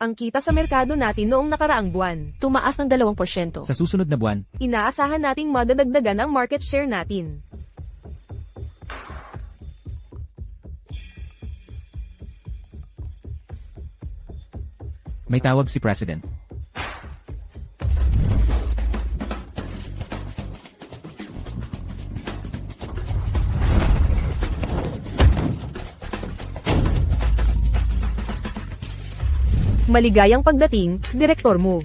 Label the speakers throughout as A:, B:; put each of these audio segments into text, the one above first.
A: Ang kita sa merkado natin noong nakaraang buwan.
B: Tumaas ng 2%.
C: Sa susunod na buwan,
A: Inaasahan nating madadagdagan ang market share natin.
C: may tawag si President.
A: Maligayang pagdating, Direktor Mu.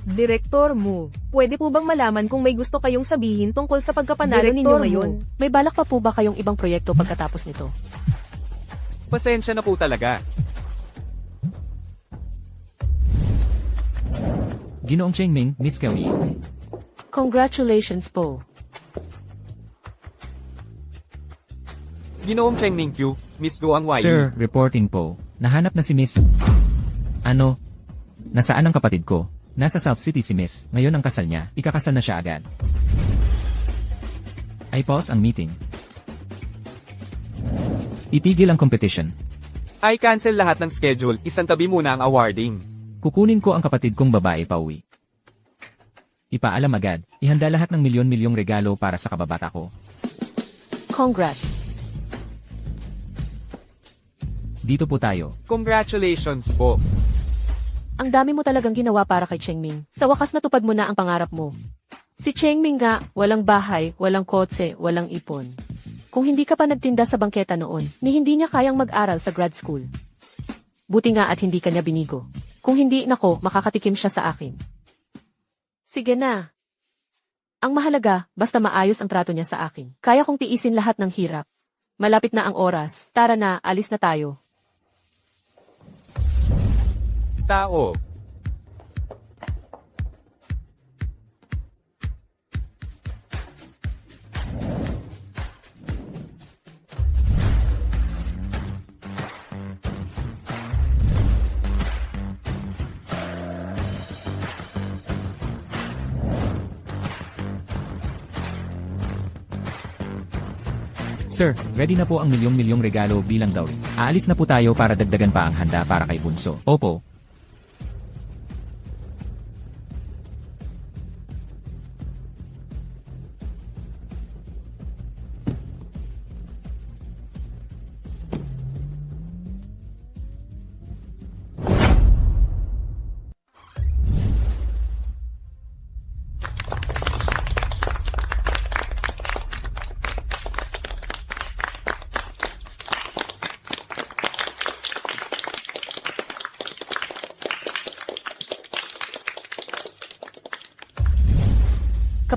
A: Direktor Mu, pwede po bang malaman kung may gusto kayong sabihin tungkol sa pagkapanalo ninyo ngayon?
B: May balak pa po ba kayong ibang proyekto pagkatapos nito?
D: Pasensya na po talaga.
C: Ginoong Chengming, Miss Kelly.
B: Congratulations po.
D: Ginoong Cheng Ning Q, Miss Zuang Wai.
C: Sir, reporting po. Nahanap na si Miss... Ano? Nasaan ang kapatid ko? Nasa South City si Miss. Ngayon ang kasal niya. Ikakasal na siya agad. I pause ang meeting. Itigil ang competition.
D: I cancel lahat ng schedule, isang tabi muna ang awarding.
C: Kukunin ko ang kapatid kong babae pauwi. Ipaalam agad. Ihanda lahat ng milyon-milyong regalo para sa kababata ko.
B: Congrats.
C: Dito po tayo.
D: Congratulations po.
B: Ang dami mo talagang ginawa para kay Chengming. Sa wakas natupad mo na ang pangarap mo. Si Chengming nga, walang bahay, walang kotse, walang ipon. Kung hindi ka pa nagtinda sa bangketa noon, ni hindi niya kayang mag-aral sa grad school. Buti nga at hindi kanya binigo. Kung hindi, nako, makakatikim siya sa akin. Sige na. Ang mahalaga, basta maayos ang trato niya sa akin. Kaya kong tiisin lahat ng hirap. Malapit na ang oras. Tara na, alis na tayo.
D: Tao.
C: Sir, ready na po ang milyong-milyong regalo bilang dowry. Aalis na po tayo para dagdagan pa ang handa para kay Bunso. Opo.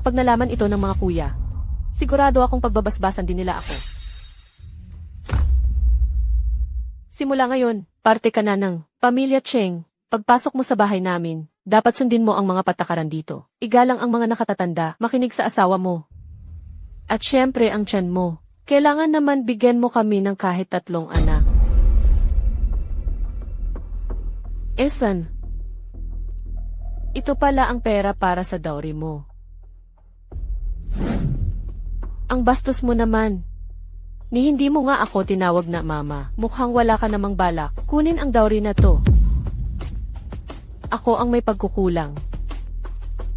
B: Kapag nalaman ito ng mga kuya, sigurado akong pagbabasbasan din nila ako. Simula ngayon, parte ka na ng Pamilya Cheng. Pagpasok mo sa bahay namin, dapat sundin mo ang mga patakaran dito. Igalang ang mga nakatatanda, makinig sa asawa mo. At syempre ang tiyan mo. Kailangan naman bigyan mo kami ng kahit 3 anak. Esan, ito pala ang pera para sa dowry mo. Ang bastos mo naman. Ni hindi mo nga ako tinawag na mama. Mukhang wala ka namang balak. Kunin ang dowry na to. Ako ang may pagkukulang.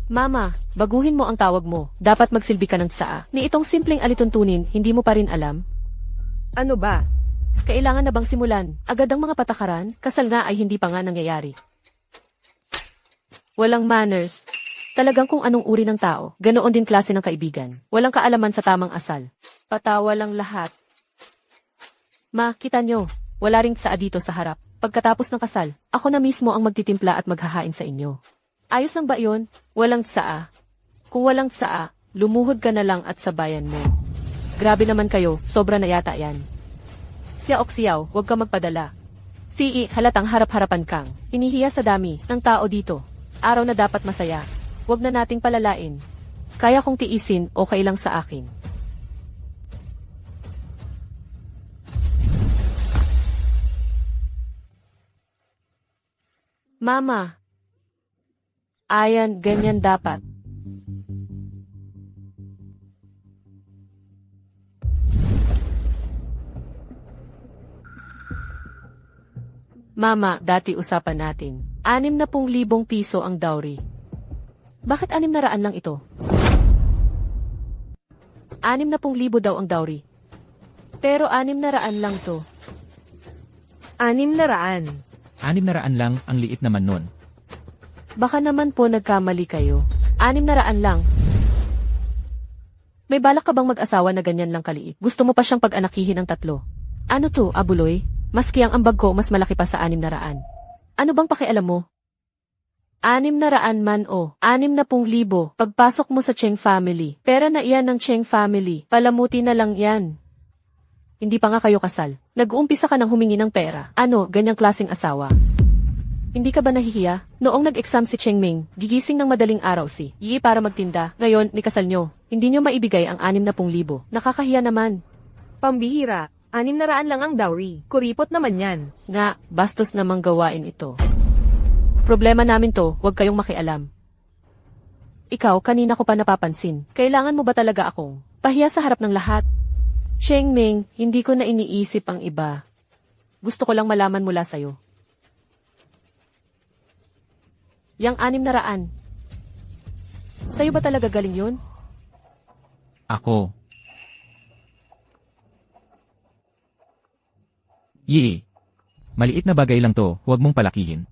B: Mama, baguhin mo ang tawag mo. Dapat magsilbi ka ng tsaa. Ni itong simpleng alituntunin, hindi mo pa rin alam?
A: Ano ba?
B: Kailangan na bang simulan? Agad ang mga patakaran? Kasal nga ay hindi pa nga nangyayari. Walang manners. Talagang kung anong uri ng tao, ganoon din klase ng kaibigan. Walang kaalaman sa tamang asal. Patawa lang lahat. Ma, kita nyo, wala ring tsaa dito sa harap. Pagkatapos ng kasal, ako na mismo ang magtitimpla at maghahain sa inyo. Ayos lang ba yun? Walang tsaa. Kung walang tsaa, lumuhod ka na lang at sabayan mo. Grabe naman kayo, sobra na yata yan. Siyaw, huwag ka magpadala. Halatang harap-harapan kang. Hinihiya sa dami ng tao dito. Araw na dapat masaya. Huwag na nating palalain. Kaya kong tiisin, okay lang sa akin. Mama. Ayan, ganyan dapat. Mama, dati usapan natin. 60,000 piso ang dowry. Bakit 600 lang ito? 60,000 daw ang dowry. Pero 600 lang to.
A: 600.
C: 600 lang, ang liit naman nun.
B: Baka naman po nagkamali kayo. 600 lang. May balak ka bang mag-asawa na ganyan lang kaliit? Gusto mo pa siyang pag-anakihin ng 3? Ano to, abuloy? Maski ang ambag ko mas malaki pa sa 600. Ano bang pakialam mo? 600 man o 60,000. Pagpasok mo sa Cheng family. Pera na iyan ng Cheng family. Palamuti na lang yan. Hindi pa nga kayo kasal. Nag-uumpisa ka ng humingi ng pera. Ano, ganyang klaseng asawa? Hindi ka ba nahihiya? Noong nag-exam si Cheng Ming, gigising ng madaling araw si Yi para magtinda. Ngayon, ni kasal nyo. Hindi nyo maibigay ang 60,000. Nakakahiya naman.
A: Pambihira. 600 lang ang dowry. Kuripot naman yan.
B: Nga, bastos namang gawain ito. Problema namin to, huwag kayong makialam. Ikaw, kanina ko pa napapansin. Kailangan mo ba talaga akong pahiya sa harap ng lahat? Cheng Ming, hindi ko na iniisip ang iba. Gusto ko lang malaman mula sa'yo. Yang 600. Sa'yo ba talaga galing yun?
C: Ako. Yi. Maliit na bagay lang to, huwag mong palakihin.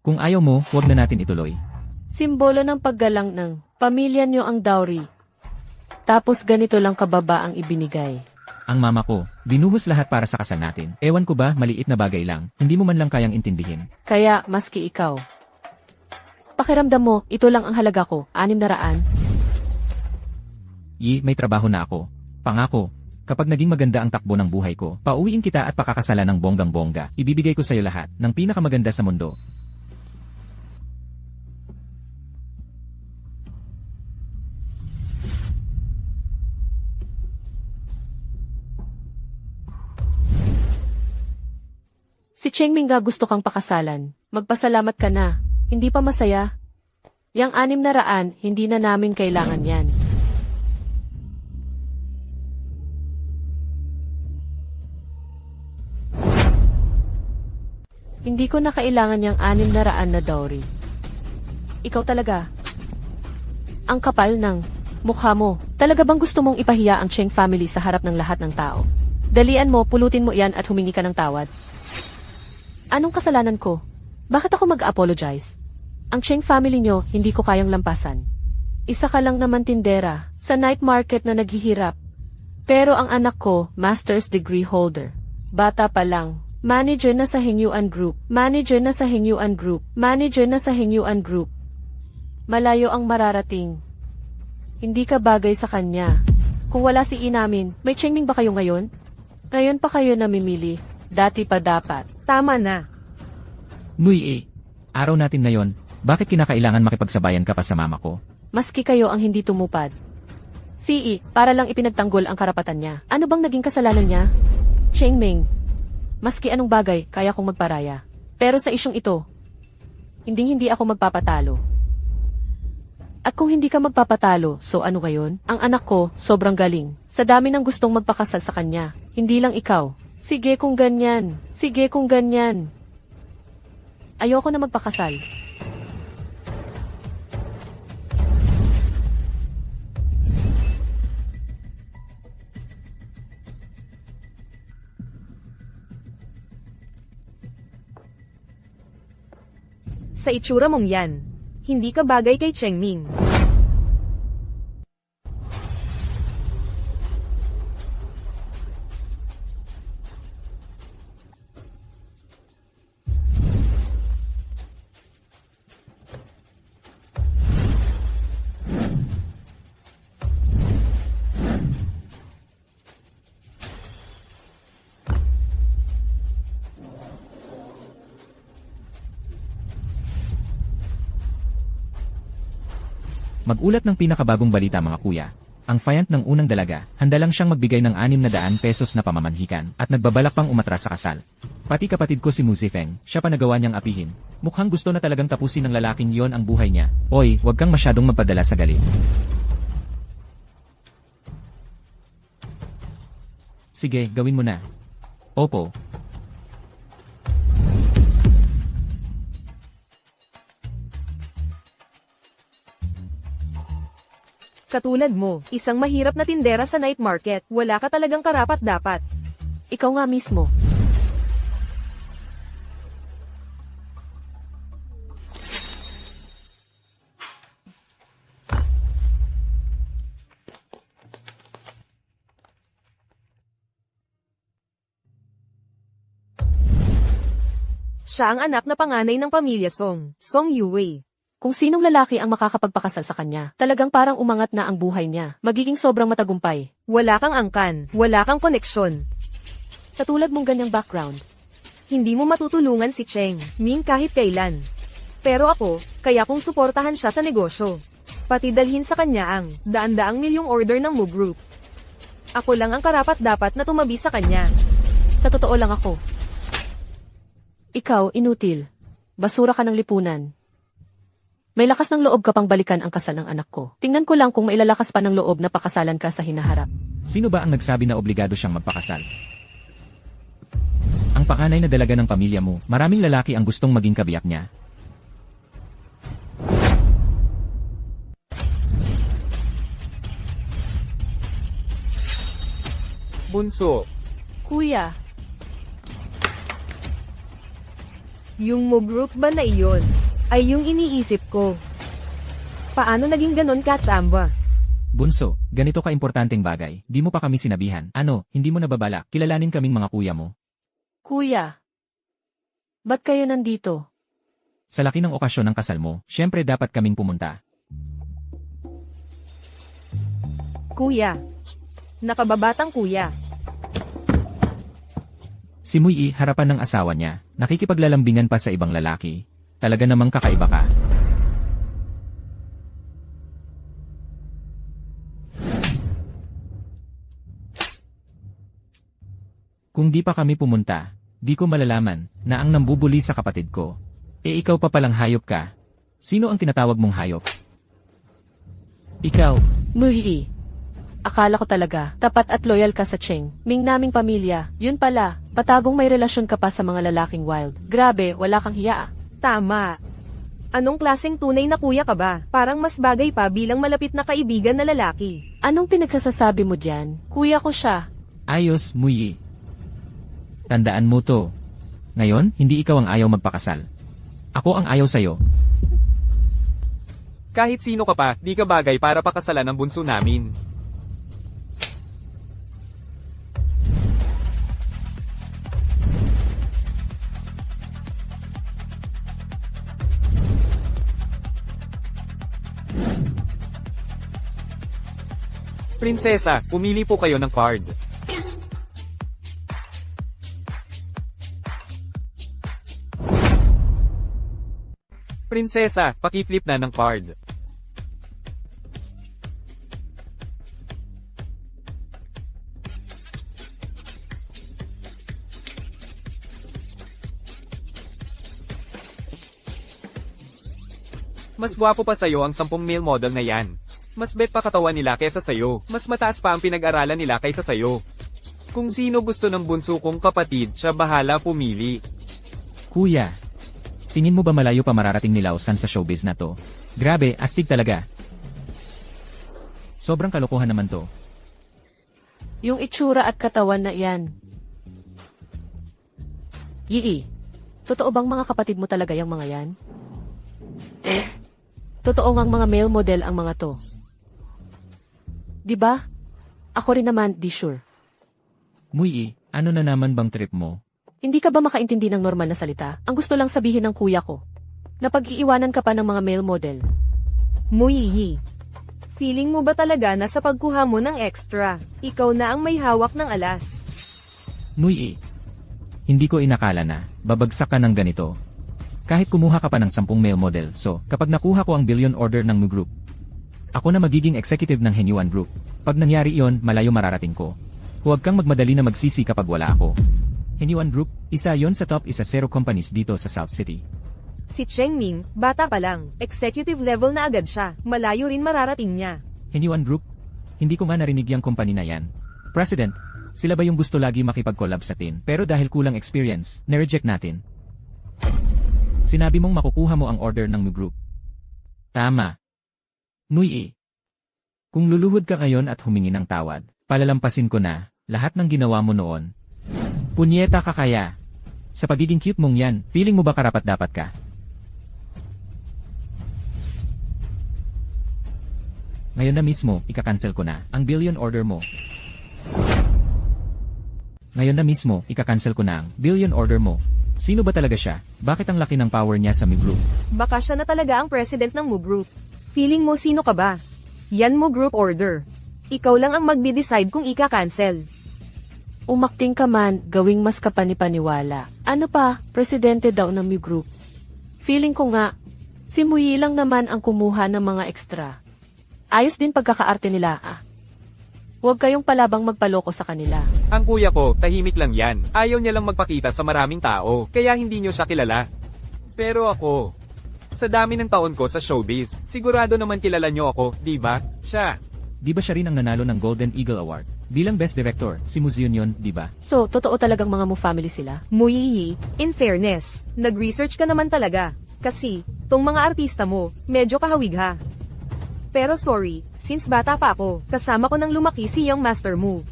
C: Kung ayaw mo, huwag na natin ituloy.
B: Simbolo ng paggalang ng pamilya nyo ang dowry. Tapos ganito lang kababa ang ibinigay.
C: Ang mama ko, binuhos lahat para sa kasal natin. Ewan ko ba, maliit na bagay lang, hindi mo man lang kayang intindihin.
B: Kaya, maski ikaw. Pakiramdam mo, ito lang ang halaga ko, 600.
C: Yi, may trabaho na ako. Pangako, kapag naging maganda ang takbo ng buhay ko, pauwiin kita at pakakasalan ng bonggang-bongga. Ibibigay ko sa'yo lahat, ng pinakamaganda sa mundo.
B: Si Cheng Ming gusto kang pakasalan. Magpasalamat ka na. Hindi pa masaya? Yang 600, hindi na namin kailangan yan. Hindi ko na kailangan yung 600 na dowry. Ikaw talaga. Ang kapal ng mukha mo. Talaga bang gusto mong ipahiya ang Cheng family sa harap ng lahat ng tao? Dalian mo, pulutin mo yan at humingi ka ng tawad. Anong kasalanan ko? Bakit ako mag-apologize? Ang Cheng family nyo, hindi ko kayang lampasan. Isa ka lang naman tindera sa night market na naghihirap. Pero ang anak ko, master's degree holder. Bata pa lang. Manager na sa Hengyuan Group. Manager na sa Hengyuan Group. Manager na sa Hengyuan Group. Malayo ang mararating. Hindi ka bagay sa kanya. Kung wala si Inamin, may Cheng Ming ba kayo ngayon? Ngayon pa kayo namimili. Dati pa dapat.
A: Tama na.
C: Nui araw natin na yon, bakit kinakailangan makipagsabayan ka pa sa mama ko?
B: Maski kayo ang hindi tumupad. Si para lang ipinagtanggol ang karapatan niya. Ano bang naging kasalanan niya? Cheng Ming. Maski anong bagay, kaya kong magparaya. Pero sa isyong ito, hindi ako magpapatalo. At kung hindi ka magpapatalo, so ano ngayon? Ang anak ko, sobrang galing. Sa dami ng gustong magpakasal sa kanya, hindi lang ikaw. Sige kung ganyan. Sige kung ganyan. Ayoko na magpakasal.
A: Sa itsura mong yan, hindi ka bagay kay Cheng Ming.
C: Mag-ulat ng pinakabagong balita mga kuya. Ang fayant ng unang dalaga, handa lang siyang magbigay ng 600 pesos na pamamanhikan at nagbabalak pang umatras sa kasal. Pati kapatid ko si Mu Zifeng, siya pa nagawa niyang apihin. Mukhang gusto na talagang tapusin ng lalaking yon ang buhay niya. Oy, huwag kang masyadong magpadala sa galit. Sige, gawin mo na. Opo.
A: Katulad mo, isang mahirap na tindera sa night market, wala ka talagang karapat-dapat.
B: Ikaw nga mismo.
A: Siya ang anak na panganay ng pamilya Song, Song Yue.
B: Kung sinong lalaki ang makakapagpakasal sa kanya, talagang parang umangat na ang buhay niya. Magiging sobrang matagumpay.
A: Wala kang angkan, wala kang koneksyon.
B: Sa tulad mong ganyang background,
A: Hindi mo matutulungan si Cheng Ming kahit kailan. Pero ako, kaya kong suportahan siya sa negosyo. Pati dalhin sa kanya ang daan-daang milyong order ng Mu Group. Ako lang ang karapat-dapat na tumabi sa kanya.
B: sa totoo lang ako. Ikaw, inutil. Basura ka ng lipunan. May lakas ng loob ka pang balikan ang kasal ng anak ko. Tingnan ko lang kung mailalakas pa ng loob na pakasalan ka sa hinaharap.
C: Sino ba ang nagsabi na obligado siyang magpakasal? Ang panganay na dalaga ng pamilya mo, maraming lalaki ang gustong maging kabiyak niya.
D: Bunso,
B: Kuya,
A: Yung Mu Group ba na iyon? Ay yung iniisip ko. Paano naging ganon ka, Chamba?
C: Bunso, ganito ka-importanteng bagay, di mo pa kami sinabihan. Ano, hindi mo nababalak, kilalanin kaming mga kuya mo.
B: Kuya. Ba't kayo nandito?
C: Sa laki ng okasyon ng kasal mo, syempre dapat kaming pumunta.
A: Kuya. Nakababatang kuya.
C: Si Mui, harapan ng asawa niya, nakikipaglalambingan pa sa ibang lalaki. Talaga namang kakaiba ka. Kung di pa kami pumunta, di ko malalaman na ang nambubuli sa kapatid ko. Ikaw pa palang hayop ka. Sino ang tinatawag mong hayop? Ikaw.
B: Muhi. Akala ko talaga, tapat at loyal ka sa Cheng Ming naming pamilya. Yun pala, patagong may relasyon ka pa sa mga lalaking wild. Grabe, wala kang hiya.
A: Tama. Anong klaseng tunay na kuya ka ba? Parang mas bagay pa bilang malapit na kaibigan na lalaki.
B: Anong pinagsasasabi mo dyan? Kuya ko siya.
C: Ayos, Mui. Tandaan mo to. Ngayon, hindi ikaw ang ayaw magpakasal. Ako ang ayaw sa'yo.
D: kahit sino ka pa, di ka bagay para pakasalan ng bunso namin. Prinsesa, pumili po kayo ng card. Prinsesa, paki-flip na ng card. Mas gwapo pa sa'yo ang 10 male model na yan. Mas bet pa katawan nila kaysa sa'yo. Mas mataas pa ang pinag-aralan nila kaysa sa'yo. Kung sino gusto ng bunso kong kapatid, siya bahala pumili.
C: Kuya, tingin mo ba malayo pa mararating ni Lausan sa showbiz na to? Grabe, astig talaga. Sobrang kalokohan naman to.
B: Yung itsura at katawan na iyan. Yii, totoo bang mga kapatid mo talaga yung mga yan? Totoo ngang mga male model ang mga to. Di ba? Ako rin naman, di sure.
C: Mui, ano na naman bang trip mo?
B: Hindi ka ba makaintindi ng normal na salita? Ang gusto lang sabihin ng kuya ko. Napag-iiwanan ka pa ng mga male model.
A: Muihi. Feeling mo ba talaga na sa pagkuha mo ng extra, ikaw na ang may hawak ng alas?
C: Mui, hindi ko inakala na babagsak ka ng ganito. Kahit kumuha ka pa ng 10 male model, so kapag nakuha ko ang billion order ng Mu Group, ako na magiging executive ng Henyuan Group. Pag nangyari iyon, malayo mararating ko. Huwag kang magmadali na magsisi kapag wala ako. Henyuan Group, isa yon sa top 10 companies dito sa South City.
A: Si Cheng Ming, bata pa lang, executive level na agad siya, malayo rin mararating niya.
C: Henyuan Group, hindi ko nga narinig yung company na yan. President, sila ba yung gusto lagi makipag-collab sa tin? Pero dahil kulang experience, na-reject natin. Sinabi mong makukuha mo ang order ng Mu Group. Tama. Nui. Kung luluhod ka ngayon at humingi ng tawad, palalampasin ko na lahat ng ginawa mo noon. Punyeta ka kaya. Sa pagiging cute mong yan, feeling mo ba karapat-dapat ka? Ngayon na mismo, ika-cancel ko na ang billion order mo. Ngayon na mismo, ika-cancel ko na ang billion order mo. Sino ba talaga siya? Bakit ang laki ng power niya sa Mu Group?
A: Baka siya na talaga ang president ng Mu Group. Feeling mo sino ka ba? Yan Mu Group order. Ikaw lang ang magdi-decide kung ika-cancel.
B: Umakting ka man, gawing mas kapanipaniwala. Ano pa, presidente daw ng Mu Group. Feeling ko nga, si Muyi lang naman ang kumuha ng mga extra. Ayos din pagkakaarte nila, Huwag kayong palabang magpaloko sa kanila.
D: Ang kuya ko, tahimik lang yan. Ayaw niya lang magpakita sa maraming tao, kaya hindi niyo siya kilala. Pero ako, sa dami ng taon ko sa showbiz, sigurado naman kilala niyo ako, di ba? Siya.
C: Di ba siya rin ang nanalo ng Golden Eagle Award? Bilang Best Director, si Muzion yun, di ba?
B: So, totoo talagang mga Mu family sila?
A: Muyi, in fairness, nag-research ka naman talaga. Kasi, tong mga artista mo, medyo kahawig ha. Pero sorry, since bata pa ako, kasama ko nang lumaki si Young Master Mu.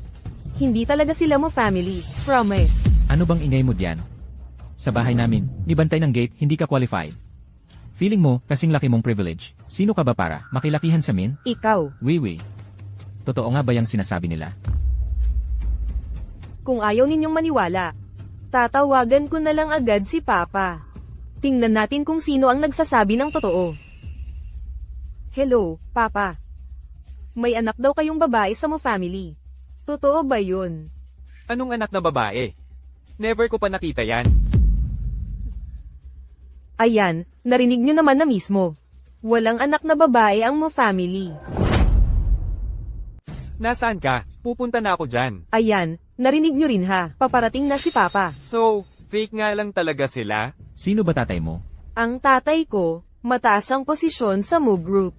A: Hindi talaga sila Mu family, promise.
C: Ano bang ingay mo diyan? Sa bahay namin, nibantay ng gate, hindi ka qualified. Feeling mo, kasing laki mong privilege. Sino ka ba para makilakihan sa min?
A: Ikaw,
C: Wiwi. Totoo nga ba yung sinasabi nila?
A: kung ayaw ninyong maniwala, tatawagan ko na lang agad si Papa. Tingnan natin kung sino ang nagsasabi ng totoo. Hello, Papa. May anak daw kayong babae sa Mu family. Totoo ba yun?
D: Anong anak na babae? Never ko pa nakita yan.
A: Ayan, narinig nyo naman na mismo. Walang anak na babae ang Mu family.
D: Nasaan ka? Pupunta na ako dyan.
A: Ayan, narinig nyo rin ha. Paparating na si Papa.
D: So, fake nga lang talaga sila?
C: Sino ba tatay mo?
A: Ang tatay ko, mataas ang posisyon sa Mu Group.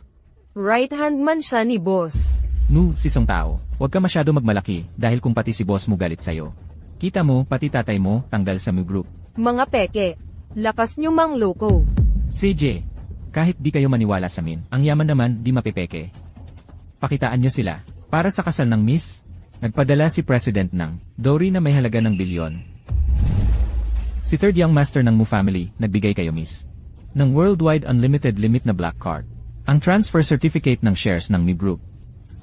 A: Right hand man siya ni boss.
C: Nu, sisong tao. Huwag ka masyado magmalaki dahil kung pati si boss mo galit sa'yo. Kita mo, pati tatay mo, tanggal sa Mu Group.
A: Mga peke, lakas nyo mang loko.
C: CJ, kahit di kayo maniwala sa min, ang yaman naman di mapipeke. Pakitaan nyo sila. Para sa kasal ng Miss, nagpadala si President ng dowry na may halaga ng bilyon. Si third young master ng Mu family, nagbigay kayo Miss ng worldwide unlimited limit na black card. Ang transfer certificate ng shares ng Mu Group.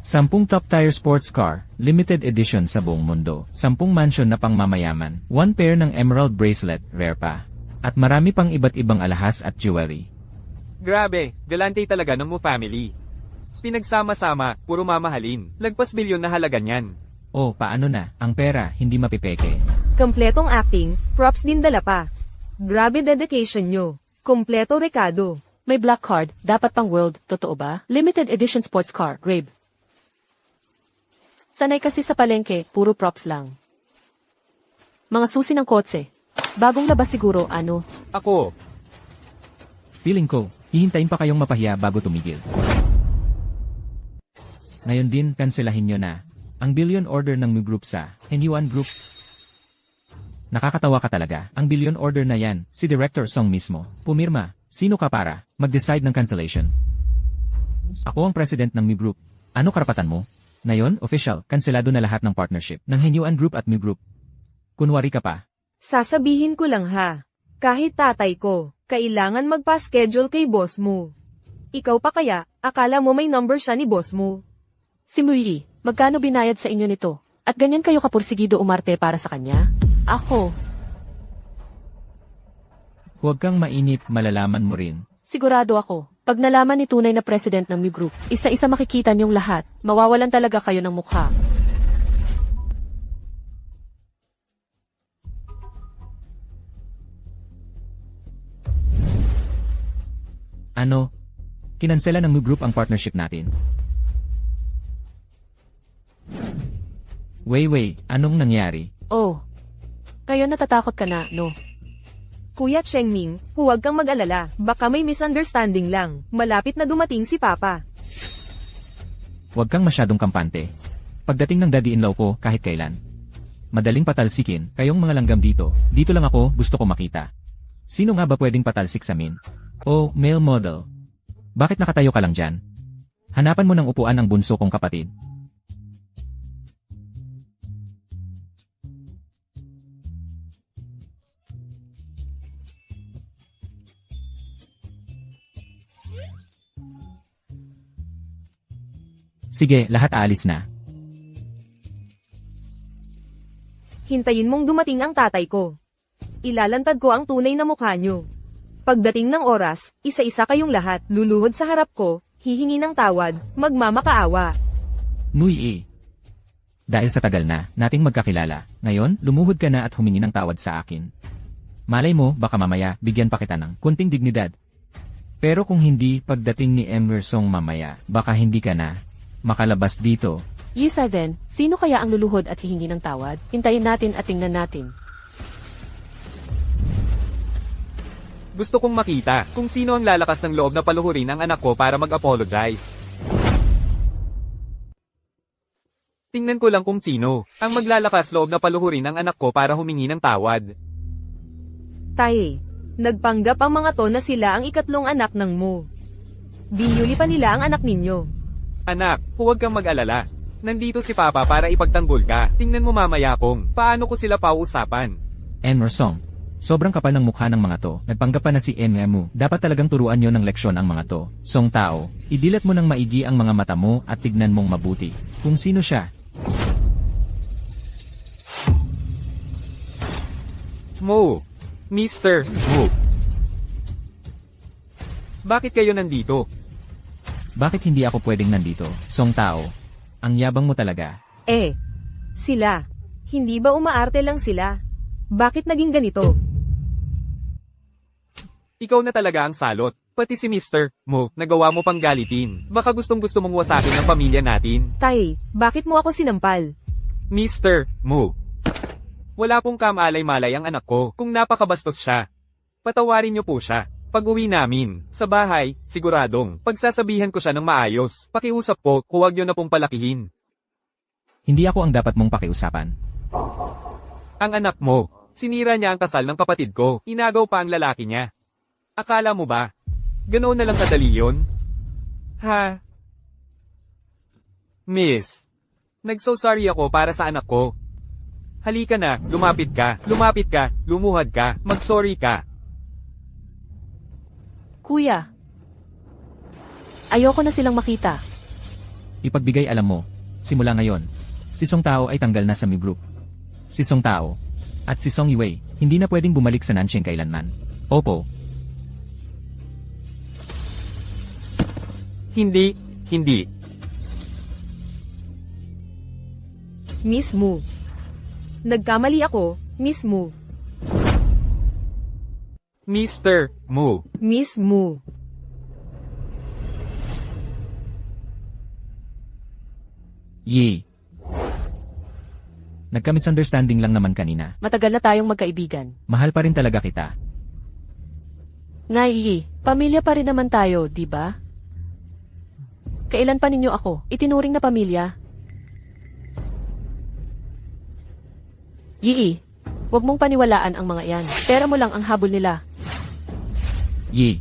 C: 10 top-tier sports car, limited edition sa buong mundo. 10 mansion na pangmamayaman. 1 pair ng emerald bracelet, rare pa. At marami pang iba't ibang alahas at jewelry.
D: Grabe, galante talaga ng Mu family. Pinagsama-sama, puro mamahalin. Lagpas bilyon na halaga niyan.
C: Oh, paano na? Ang pera, hindi mapipeke.
A: Kompletong acting, props din dala pa. Grabe dedication nyo. Kompleto rekado.
B: May black card, dapat pang world, totoo ba? Limited edition sports car, Grabe. Sanay kasi sa palengke, puro props lang. Mga susi ng kotse. Bagong labas siguro, ano?
D: Ako,
C: Feeling ko, hihintayin pa kayong mapahiya bago tumigil. Ngayon din, kanselahin nyo na ang billion order ng Mu Group sa Henyuan Group. Nakakatawa ka talaga. Ang billion order na yan, si Director Song mismo. Pumirma. Sino ka para mag-decide ng cancellation? Ako ang president ng Mu Group. Ano karapatan mo? Ngayon, official, kanselado na lahat ng partnership ng Henyuan Group at Mu Group. Kunwari ka pa.
A: Sasabihin ko lang ha. Kahit tatay ko, kailangan magpa-schedule kay boss mo. Ikaw pa kaya, akala mo may number siya ni boss mo.
B: Si Muyi, magkano binayad sa inyo nito? At ganyan kayo kapursigido umarte para sa kanya? Ako,
C: Huwag kang mainip, malalaman mo rin.
B: sigurado ako. Pag nalaman ni tunay na president ng Mu Group, isa-isa makikita niyong lahat. Mawawalan talaga kayo ng mukha.
C: Ano? Kinansela ng Mu Group ang partnership natin. Wei, anong nangyari?
B: Oh, kayo natatakot ka na, no?
A: Kuya Chengming, huwag kang mag-alala. Baka may misunderstanding lang. Malapit na dumating si Papa.
C: Huwag kang masyadong kampante. Pagdating ng daddy-in-law ko, kahit kailan. Madaling patalsikin, kayong mga langgam dito. Dito lang ako, gusto ko makita. Sino nga ba pwedeng patalsik sa min? Oh, male model. Bakit nakatayo ka lang dyan? Hanapan mo ng upuan ang bunso kong kapatid. Sige, lahat aalis na.
A: Hintayin mong dumating ang tatay ko. Ilalantad ko ang tunay na mukha nyo. Pagdating ng oras, isa-isa kayong lahat, luluhod sa harap ko, hihingi ng tawad, magmamakaawa.
C: Nui. Dahil sa tagal na, nating magkakilala, ngayon, lumuhod ka na at humingi ng tawad sa akin. Malay mo, baka mamaya, bigyan pa kita ng kunting dignidad. Pero kung hindi, pagdating ni Emerson mamaya, baka hindi ka na makalabas dito.
B: Yisa din, sino kaya ang luluhod at hihingi ng tawad? Hintayin natin at tingnan natin.
D: Gusto kong makita kung sino ang lalakas ng loob na paluhurin ang anak ko para mag-apologize. Tingnan ko lang kung sino ang maglalakas loob na paluhurin ang anak ko para humingi ng tawad.
A: Tay, nagpanggap ang mga to na sila ang ikatlong anak ng mo. Binuli pa nila ang anak ninyo.
D: Anak, huwag kang mag-alala. Nandito si Papa para ipagtanggol ka. Tingnan mo mamaya kung paano ko sila pauusapan.
C: Emerson, sobrang kapal ng mukha ng mga to. Nagpanggap pa na si Enemu. Dapat talagang turuan nyo ng leksyon ang mga to. Song tao, idilat mo ng maigi ang mga mata mo at tignan mong mabuti kung sino siya.
D: Mo. Mr. Mo. Bakit kayo nandito?
C: Bakit hindi ako pwedeng nandito? Song tao, ang yabang mo talaga.
A: Sila. Hindi ba umaarte lang sila? Bakit naging ganito?
D: Ikaw na talaga ang salot. Pati si Mr. Mo, nagawa mo pang galitin. Baka gustong-gusto mong wasakin ang pamilya natin.
A: Tay, bakit mo ako sinampal?
D: Mr. Mo. Wala pong kamalay-malay ang anak ko kung napakabastos siya. Patawarin niyo po siya. Pag-uwi namin, sa bahay, siguradong, pagsasabihan ko siya ng maayos. Pakiusap po, huwag niyo na pong palakihin.
C: Hindi ako ang dapat mong pakiusapan.
D: Ang anak mo, sinira niya ang kasal ng kapatid ko. Inagaw pa ang lalaki niya. Akala mo ba? Ganoon na lang kadali yun? Ha? Miss, nagso-sorry ako para sa anak ko. Halika na, lumapit ka, lumuhad ka, mag-sorry ka.
B: Kuya, ayoko na silang makita.
C: Ipagbigay alam mo, simula ngayon, si Song Tao ay tanggal na sa Mi Group. Si Song Tao at si Song Yue hindi na pwedeng bumalik sa Nancheng kailanman. Opo.
D: Hindi.
A: Miss Mu. Nagkamali ako, Miss Mu.
D: Mr. Mo.
A: Miss Mu.
C: Ye. Nagka-misunderstanding lang naman kanina.
B: Matagal na tayong magkaibigan.
C: Mahal pa rin talaga kita.
B: Nai, pamilya pa rin naman tayo, di ba? Kailan pa ninyo ako itinuring na pamilya? Yi, huwag mong paniwalaan ang mga yan. Pera mo lang ang habol nila.
C: Ye.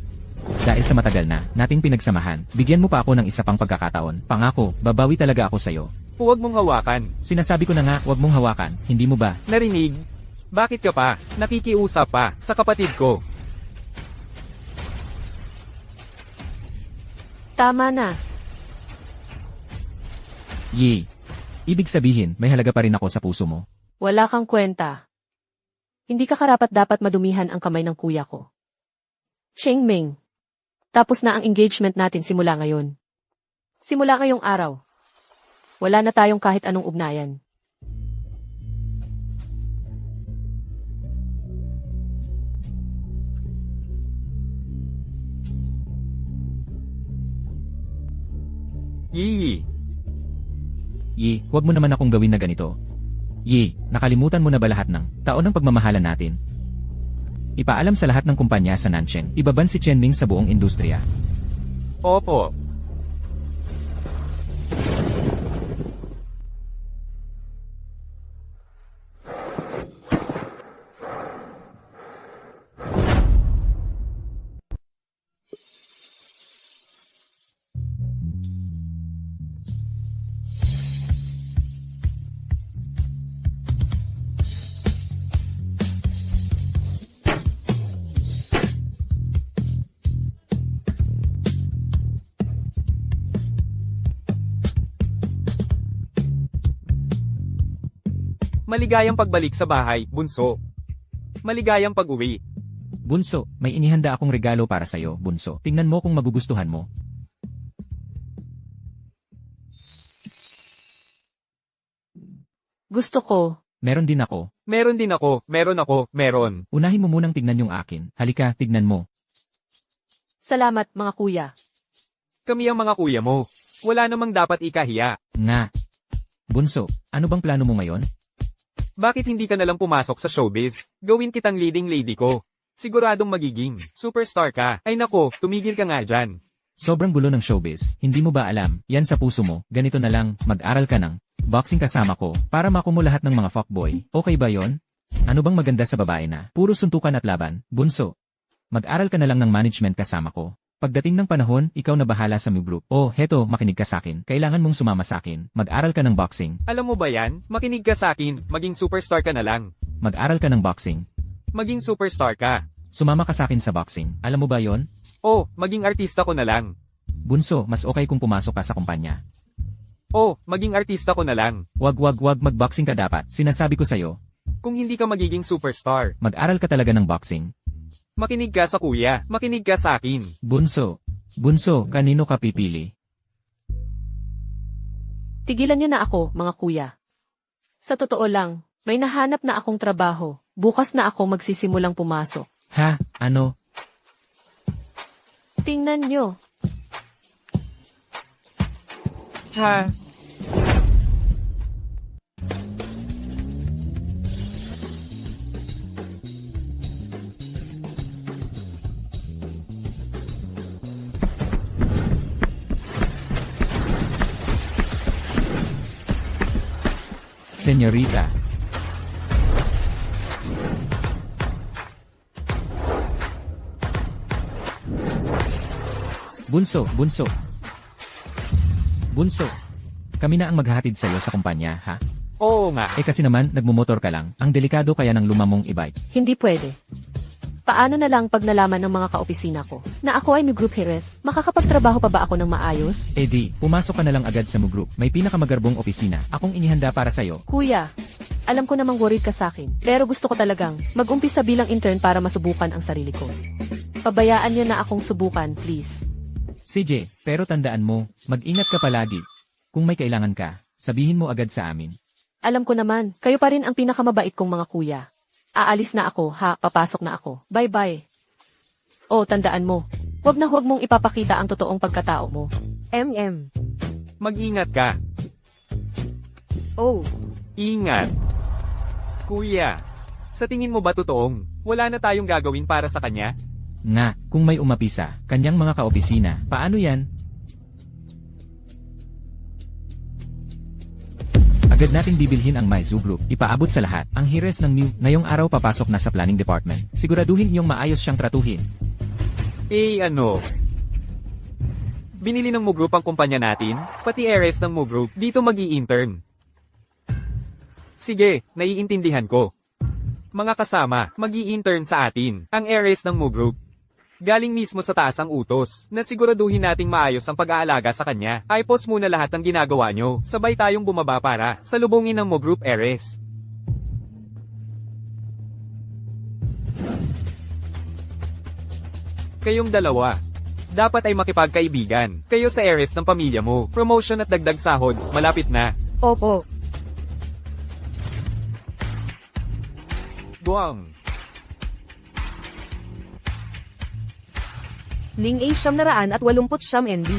C: Dahil sa matagal na nating pinagsamahan, bigyan mo pa ako ng isa pang pagkakataon. Pangako, babawi talaga ako sa'yo.
D: Huwag mong hawakan.
C: Sinasabi ko na nga, huwag mong hawakan. Hindi mo ba?
D: Narinig? Bakit ka pa? Nakikiusap pa sa kapatid ko.
B: Tama na.
C: Ye. Ibig sabihin, may halaga pa rin ako sa puso mo.
B: Wala kang kwenta. Hindi ka karapat-dapat madumihan ang kamay ng kuya ko. Cheng Ming. Tapos na ang engagement natin simula ngayon. Simula ngayong araw. Wala na tayong kahit anong ugnayan.
D: Yi.
C: Ye, huwag mo naman akong gawin na ganito. Ye, nakalimutan mo na ba lahat ng taon ng pagmamahalan natin? Ipaalam sa lahat ng kumpanya sa Nancheng, ibaban si Chen Ming sa buong industriya.
D: Opo. Maligayang pagbalik sa bahay, bunso. Maligayang pag-uwi.
C: Bunso, may inihanda akong regalo para sa'yo, bunso. Tingnan mo kung magugustuhan mo.
B: Gusto ko.
C: Meron din ako.
D: Meron din ako, meron.
C: Unahin mo munang tignan yung akin. Halika, tignan mo.
B: Salamat, mga kuya.
D: Kami ang mga kuya mo. Wala namang dapat ikahiya.
C: Nga. Bunso, ano bang plano mo ngayon?
D: Bakit hindi ka nalang pumasok sa showbiz? Gawin kitang leading lady ko. Siguradong magiging superstar ka. Ay nako, tumigil ka nga dyan.
C: Sobrang gulo ng showbiz. Hindi mo ba alam? Yan sa puso mo. Ganito na lang, mag-aral ka ng boxing kasama ko para makumo lahat ng mga fuckboy. Okay ba yon? Ano bang maganda sa babae na puro suntukan at laban? Bunso, mag-aral ka na lang ng management kasama ko. Pagdating ng panahon, ikaw na bahala sa new group. Oh, heto, makinig ka sa akin. Kailangan mong sumama sa akin. Mag-aral ka ng boxing.
D: Alam mo ba yan? Makinig ka sa akin, maging superstar ka na lang.
C: Mag-aral ka ng boxing.
D: Maging superstar ka.
C: Sumama ka sa akin sa boxing. Alam mo ba yon?
D: Oh, maging artista ko na lang.
C: Bunso, mas okay kung pumasok ka sa kumpanya.
D: Oh, maging artista ko na lang.
C: Wag mag-boxing ka dapat. Sinasabi ko sa'yo.
D: Kung hindi ka magiging superstar,
C: Mag-aral ka talaga ng boxing.
D: makinig ka sa kuya, makinig ka sa akin.
C: Bunso, kanino ka pipili?
B: Tigilan niyo na ako, mga kuya. Sa totoo lang, may nahanap na akong trabaho. Bukas na ako magsisimulang pumasok.
C: Ha? Ano?
B: Tingnan niyo.
D: Ha?
C: Senyorita. Bunso. Kami na ang maghahatid sa'yo sa kumpanya, ha?
D: Oo nga.
C: Eh kasi naman, nagmumotor ka lang. Ang delikado kaya ng lumamong e-bike.
B: Hindi pwede. Paano na lang pag nalaman ng mga kaopisina ko na ako ay may group heiress? Makakapagtrabaho pa ba ako ng maayos?
C: Eh di, pumasok ka na lang agad sa Mu Group. May pinakamagarbong opisina. Akong inihanda para sa'yo.
B: Kuya, alam ko namang worried ka sa akin. Pero gusto ko talagang mag-umpisa bilang intern para masubukan ang sarili ko. Pabayaan niyo na akong subukan, please.
C: CJ, pero tandaan mo, mag-ingat ka palagi. Kung may kailangan ka, sabihin mo agad sa amin.
B: Alam ko naman, kayo pa rin ang pinakamabait kong mga kuya. Aalis na ako, ha? Papasok na ako. Bye-bye. Oh, tandaan mo. Huwag mong ipapakita ang totoong pagkatao mo.
D: Mag-ingat ka.
A: Oh,
D: Ingat. Kuya, sa tingin mo ba totoong wala na tayong gagawin para sa kanya?
C: Nga, kung may umapisa, kanyang mga kaopisina, paano yan? Agad nating bibilhin ang Maizu Group, ipaabot sa lahat. Ang hires ng New, ngayong araw papasok na sa planning department. Siguraduhin niyong maayos siyang tratuhin.
D: Eh ano? Binili ng Mu Group ang kumpanya natin, pati heiress ng Mu Group dito mag-i-intern. Sige, naiintindihan ko. Mga kasama, mag-i-intern sa atin, ang heiress ng Mu Group. Galing mismo sa taas ang utos, na siguraduhin nating maayos ang pag-aalaga sa kanya. I-pause muna lahat ng ginagawa nyo, sabay tayong bumaba para salubungin ng Mu Group heiress. Kayong dalawa, dapat ay makipagkaibigan. Kayo sa heiress ng pamilya mo, promotion at dagdag sahod, malapit na.
A: opo.
D: Guang.
A: Ling A 989 NB.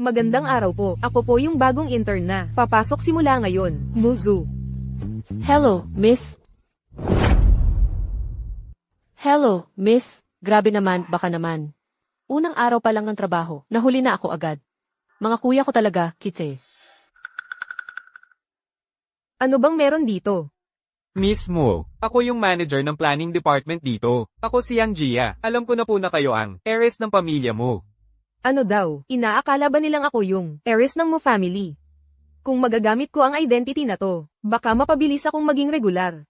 A: Magandang araw po. Ako po yung bagong intern na. Papasok simula ngayon. Muzu.
B: Hello, miss. Hello, miss. Grabe naman, baka naman. Unang araw pa lang ng trabaho, nahuli na ako agad. Mga kuya ko talaga, kite.
A: Ano bang meron dito?
D: Mismo, ako yung manager ng planning department dito. Ako si Yang Jia. Alam ko na po na kayo ang heiress ng pamilya mo.
A: Ano daw? Inaakala ba nilang ako yung heiress ng Mo family? Kung magagamit ko ang identity na to, baka mapabilis akong maging regular.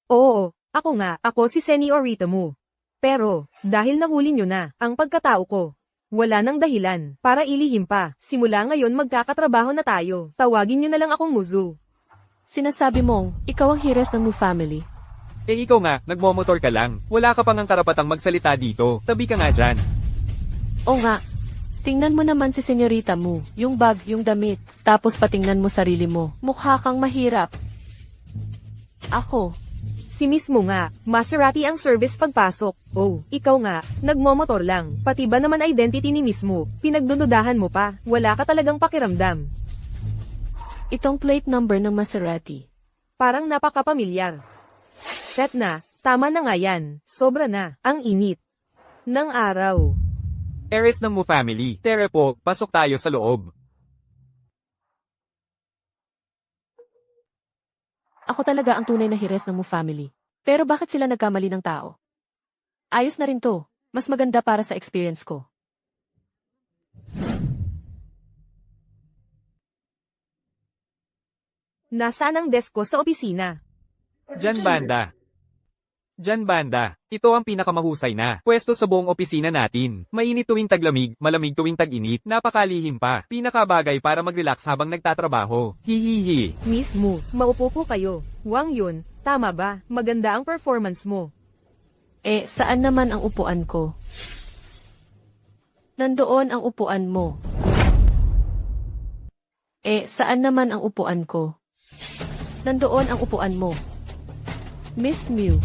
A: Oo, ako nga, ako si Seniorita Mo. Pero, dahil nahuli nyo na ang pagkatao ko, wala nang dahilan para ilihim pa. Simula ngayon magkakatrabaho na tayo. Tawagin nyo na lang akong Muzu.
B: Sinasabi mong, ikaw ang hires ng Mu family.
D: Eh ikaw nga, nagmomotor ka lang. Wala ka pang ang karapatang magsalita dito. Tabi ka nga dyan.
B: O nga, tingnan mo naman si senyorita mo, yung bag, yung damit, tapos patingnan mo sarili mo. Mukha kang mahirap. Ako,
A: Si mismo nga, Maserati ang service pagpasok. Oh, ikaw nga, nagmomotor lang. Pati ba naman identity ni mismo, pinagdududahan mo pa, wala ka talagang pakiramdam.
B: itong plate number ng Maserati.
A: Parang napakapamilyar. Shit na, tama na nga yan, sobra na, ang init ng araw.
D: Heiress ng Mu family. Tere po, pasok tayo sa loob.
B: Ako talaga ang tunay na hires ng Mu family. Pero bakit sila nagkamali ng tao? Ayos na rin to. Mas maganda para sa experience ko.
A: Nasaan ang desk ko sa opisina?
D: Diyan banda. Diyan banda. Ito ang pinakamahusay na pwesto sa buong opisina natin. Mainit tuwing taglamig, malamig tuwing tag-init, napakalihim pa. Pinakabagay para mag-relax habang nagtatrabaho. Hihihi.
A: Mismo, maupo po kayo. Wang yun, tama ba? Maganda ang performance mo.
B: Saan naman ang upuan ko? Nandoon ang upuan mo. Saan naman ang upuan ko? Nandoon ang upuan mo. Miss Mew.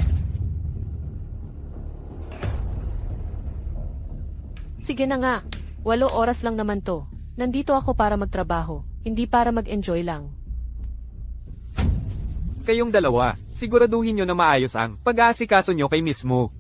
B: Sige na nga, 8 oras lang naman to. Nandito ako para magtrabaho, hindi para mag-enjoy lang.
D: Kayong dalawa, siguraduhin nyo na maayos ang pag-aasikaso nyo kay Miss Mu.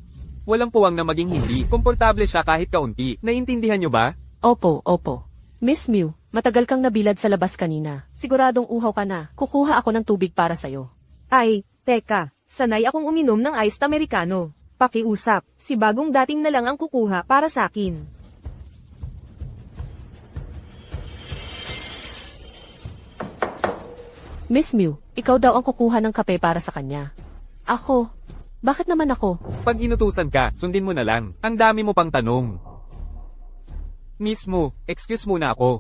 D: Walang puwang na maging hindi, komportable siya kahit kaunti. Naintindihan nyo ba?
B: Opo, opo. Miss Mew, matagal kang nabilad sa labas kanina. Siguradong uhaw ka na. Kukuha ako ng tubig para sa'yo.
A: Ay, teka, sanay akong uminom ng iced americano. Pakiusap, si bagong dating na lang ang kukuha para sa akin.
B: Miss Mew, ikaw daw ang kukuha ng kape para sa kanya. Ako? Bakit naman ako?
D: Pag inutusan ka, sundin mo na lang. Ang dami mo pang tanong. Miss Mu, excuse muna ako.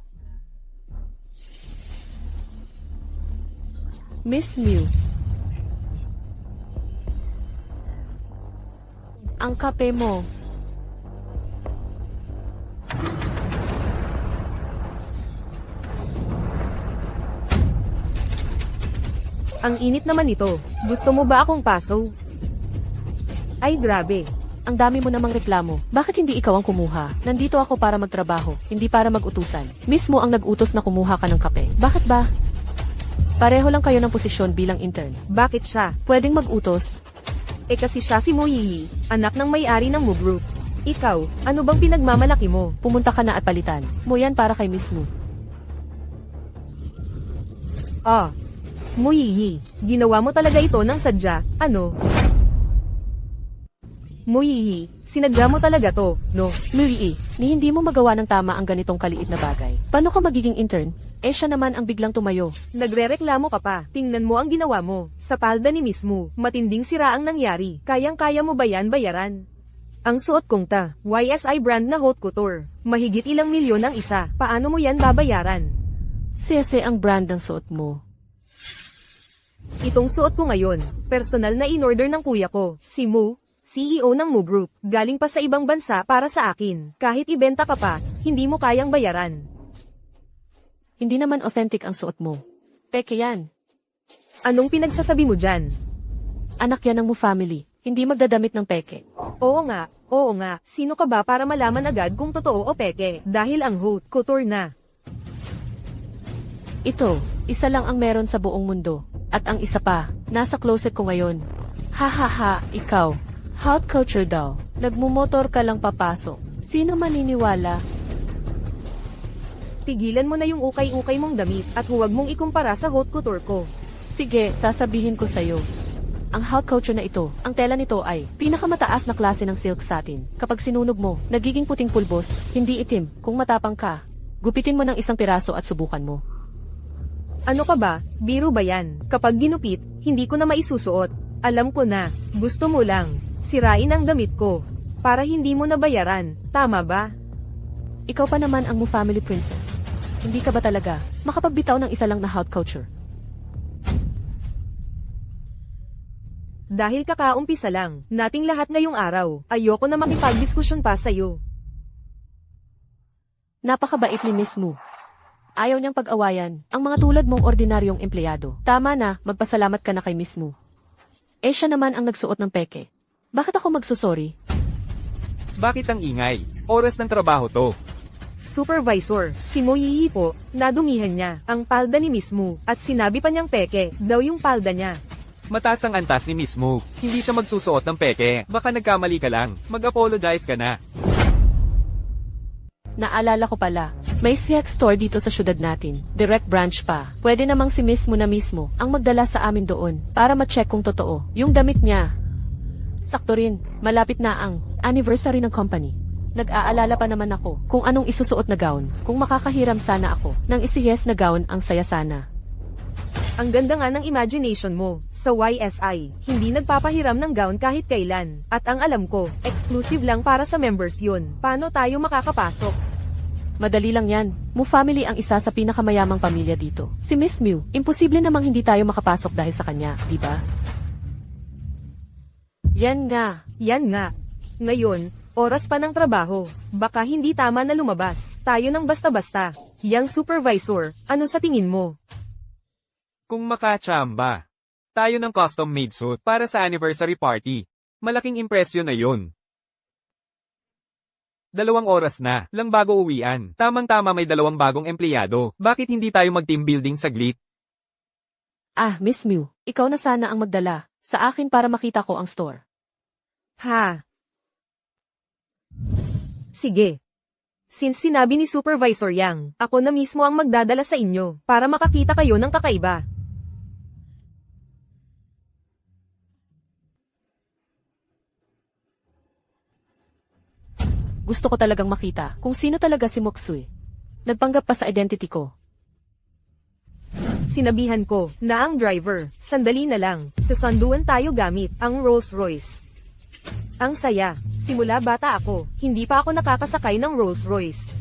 B: Miss Mew. Ang kape mo.
A: Ang init naman ito. Gusto mo ba akong paso? Ay grabe.
B: Ang dami mo namang reklamo. Bakit hindi ikaw ang kumuha? Nandito ako para magtrabaho, hindi para mag-utusan. Mismo ang nag-utos na kumuha ka ng kape. Bakit ba? Pareho lang kayo ng posisyon bilang intern.
A: Bakit siya?
B: Pwedeng mag-utos.
A: Kasi siya si Mo Yiyi, anak ng may-ari ng Mu Group. Ikaw, ano bang pinagmamalaki mo?
B: Pumunta ka na at palitan. Mo yan para kay Miss Mu.
A: Mo Yiyi, ginawa mo talaga ito ng sadya, ano? Mo Yiyi, sinadya mo talaga to, no?
B: Mui, ni hindi mo magawa ng tama ang ganitong kaliit na bagay. Paano ka magiging intern? Siya naman ang biglang tumayo.
A: Nagrereklamo ka pa. Tingnan mo ang ginawa mo. Sa palda ni Miss Mu, matinding sira ang nangyari. Kayang-kaya mo ba yan bayaran? Ang suot kong ta, YSI brand na haute couture. Mahigit ilang milyon ang isa. Paano mo yan babayaran?
B: Sese ang brand ng suot mo.
A: Itong suot ko ngayon, personal na in-order ng kuya ko, si Mu, CEO ng Mu Group. Galing pa sa ibang bansa para sa akin. Kahit ibenta ka pa, hindi mo kayang bayaran.
B: Hindi naman authentic ang suot mo. Peke yan.
A: Anong pinagsasabi mo dyan?
B: Anak yan ng Mu family. Hindi magdadamit ng peke.
A: Oo nga. Sino ka ba para malaman agad kung totoo o peke? Dahil ang haute couture na.
B: Ito, isa lang ang meron sa buong mundo. At ang isa pa, nasa closet ko ngayon. Ha, ikaw. Haute couture daw. Nagmumotor ka lang papasok. Sino maniniwala?
A: Tigilan mo na yung ukay-ukay mong damit at huwag mong ikumpara sa haute couture ko.
B: Sige, sasabihin ko sa'yo. Ang haute couture na ito, ang tela nito ay pinakamataas na klase ng silk satin. Kapag sinunog mo, nagiging puting pulbos, hindi itim. Kung matapang ka, gupitin mo ng isang piraso at subukan mo.
A: Ano ka ba? Biro ba yan? Kapag ginupit, hindi ko na maisusuot. Alam ko na, gusto mo lang. Sirain ang damit ko. para hindi mo nabayaran, tama ba?
B: Ikaw pa naman ang Mu family princess. Hindi ka ba talaga makapagbitaw ng isa lang na hot culture?
A: Dahil kakaumpisa lang, nating lahat ngayong araw, ayoko na makipagdiskusyon pa sa'yo.
B: Napakabait ni Miss Mu. Ayaw niyang pag-awayan ang mga tulad mong ordinaryong empleyado. Tama na, magpasalamat ka na kay Miss Mu. Eh siya naman ang nagsuot ng peke. Bakit ako magsusorry?
D: Bakit ang ingay? Oras ng trabaho to.
A: Supervisor, si Moyiyi po, nadumihan niya ang palda ni Miss Mu, at sinabi pa niyang peke, daw yung palda niya.
D: Mataas ang antas ni Miss Mu. Hindi siya magsusuot ng peke. Baka nagkamali ka lang. Mag-apologize ka na.
B: Naalala ko pala, may CX store dito sa syudad natin. Direct branch pa. Pwede namang si Miss Mu na mismo ang magdala sa amin doon para ma-check kung totoo yung damit niya. Sakto rin, malapit na ang anniversary ng company. Nag-aalala pa naman ako kung anong isusuot na gown. Kung makakahiram sana ako ng isi-yes na gown, ang saya sana.
A: Ang ganda nga ng imagination mo. Sa YSI, hindi nagpapahiram ng gown kahit kailan. At ang alam ko, exclusive lang para sa members yun. Paano tayo makakapasok?
B: Madali lang yan. Mu family ang isa sa pinakamayamang pamilya dito. Si Miss Mew, imposible namang hindi tayo makapasok dahil sa kanya, di ba? Yan nga.
A: Yan nga. Ngayon, oras pa ng trabaho. Baka hindi tama na lumabas tayo ng basta-basta. Yang supervisor, ano sa tingin mo?
D: Kung makachamba. Tayo ng custom-made suit para sa anniversary party. Malaking impresyon na yun. 2 oras na, lang bago uwian. Tamang-tama may 2 bagong empleyado. Bakit hindi tayo mag-team building saglit?
B: Ah, Miss Mew, ikaw na sana ang magdala sa akin para makita ko ang store.
A: Ha? Sige. Since sinabi ni Supervisor Yang, ako na mismo ang magdadala sa inyo para makakita kayo ng kakaiba.
B: Gusto ko talagang makita kung sino talaga si Moksui. Nagpanggap pa sa identity ko.
A: Sinabihan ko na ang driver, sandali na lang, sasanduan tayo gamit ang Rolls Royce. Ang saya, simula bata ako, hindi pa ako nakakasakay ng Rolls Royce.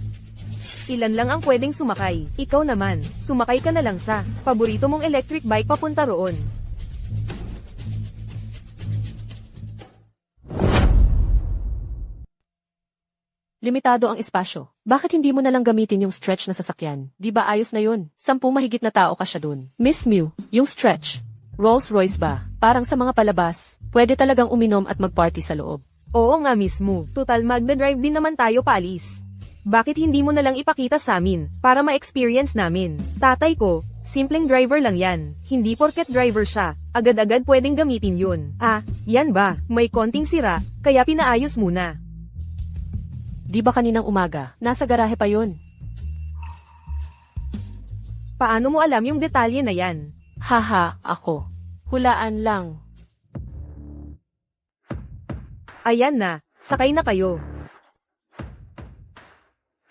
A: Ilan lang ang pwedeng sumakay, ikaw naman, sumakay ka na lang sa paborito mong electric bike papunta roon.
B: Limitado ang espasyo. Bakit hindi mo na lang gamitin yung stretch na sasakyan? Di ba ayos na yun? 10 mahigit na tao ka siya dun. Miss Mew, yung stretch. Rolls Royce ba? Parang sa mga palabas. Pwede talagang uminom at magparty sa loob.
A: Oo nga mismo, total magdadrive din naman tayo paalis. Bakit hindi mo na lang ipakita sa amin, para ma-experience namin? Tatay ko, simpleng driver lang yan. Hindi porket driver siya, agad-agad pwedeng gamitin yun. Ah, yan ba? May konting sira, kaya pinaayos muna.
B: Di ba kaninang umaga? Nasa garahe pa yun.
A: Paano mo alam yung detalye na yan?
B: Haha, ako. Hulaan lang.
A: Ayan na, sakay na kayo.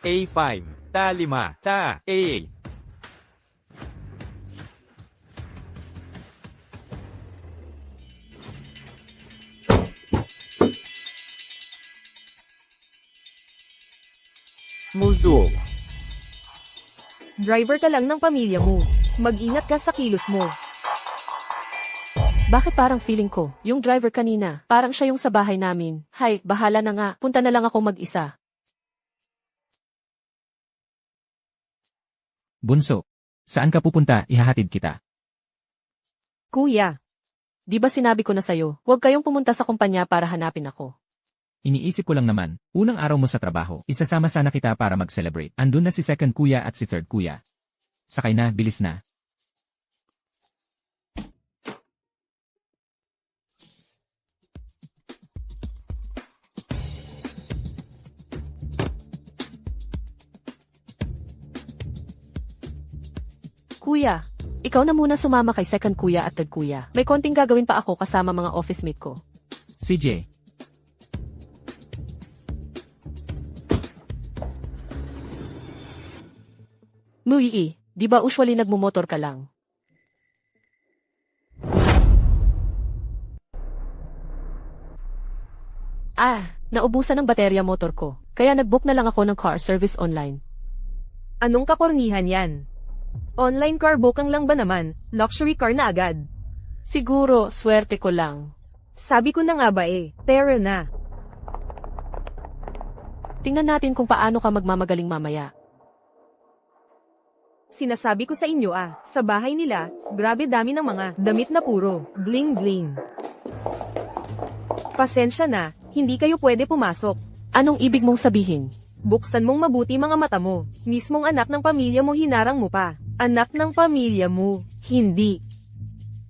D: A5, Ta5, Ta, A. Muzo.
A: Driver ka lang ng pamilya mo. Mag-ingat ka sa kilos mo.
B: Bakit parang feeling ko, yung driver kanina, parang siya yung sa bahay namin. Hay, bahala na nga, punta na lang ako mag-isa.
C: Bunso, saan ka pupunta? Ihahatid kita.
A: Kuya,
B: Di ba sinabi ko na sa'yo, huwag kayong pumunta sa kumpanya para hanapin ako.
C: Iniisip ko lang naman, unang araw mo sa trabaho, isasama sana kita para mag-celebrate. Andun na si second kuya at si third kuya. Sakay na, bilis na.
B: Kuya, ikaw na muna sumama kay second kuya at third kuya. May konting gagawin pa ako kasama mga office mate ko.
C: CJ,
B: Muii, di ba usually nagmumotor ka lang? Naubusan ng baterya motor ko. Kaya nag-book na lang ako ng car service online.
A: Anong kakornihan yan? Online car booking lang ba naman? Luxury car na agad.
B: Siguro, swerte ko lang.
A: Sabi ko na nga ba Tara na.
B: Tingnan natin kung paano ka magmamagaling mamaya.
A: Sinasabi ko sa inyo sa bahay nila, grabe dami ng mga damit na puro bling bling. Pasensya na, hindi kayo pwede pumasok.
B: Anong ibig mong sabihin?
A: Buksan mong mabuti mga mata mo. Mismong anak ng pamilya mo hinarang mo pa. Anak ng pamilya mo, hindi.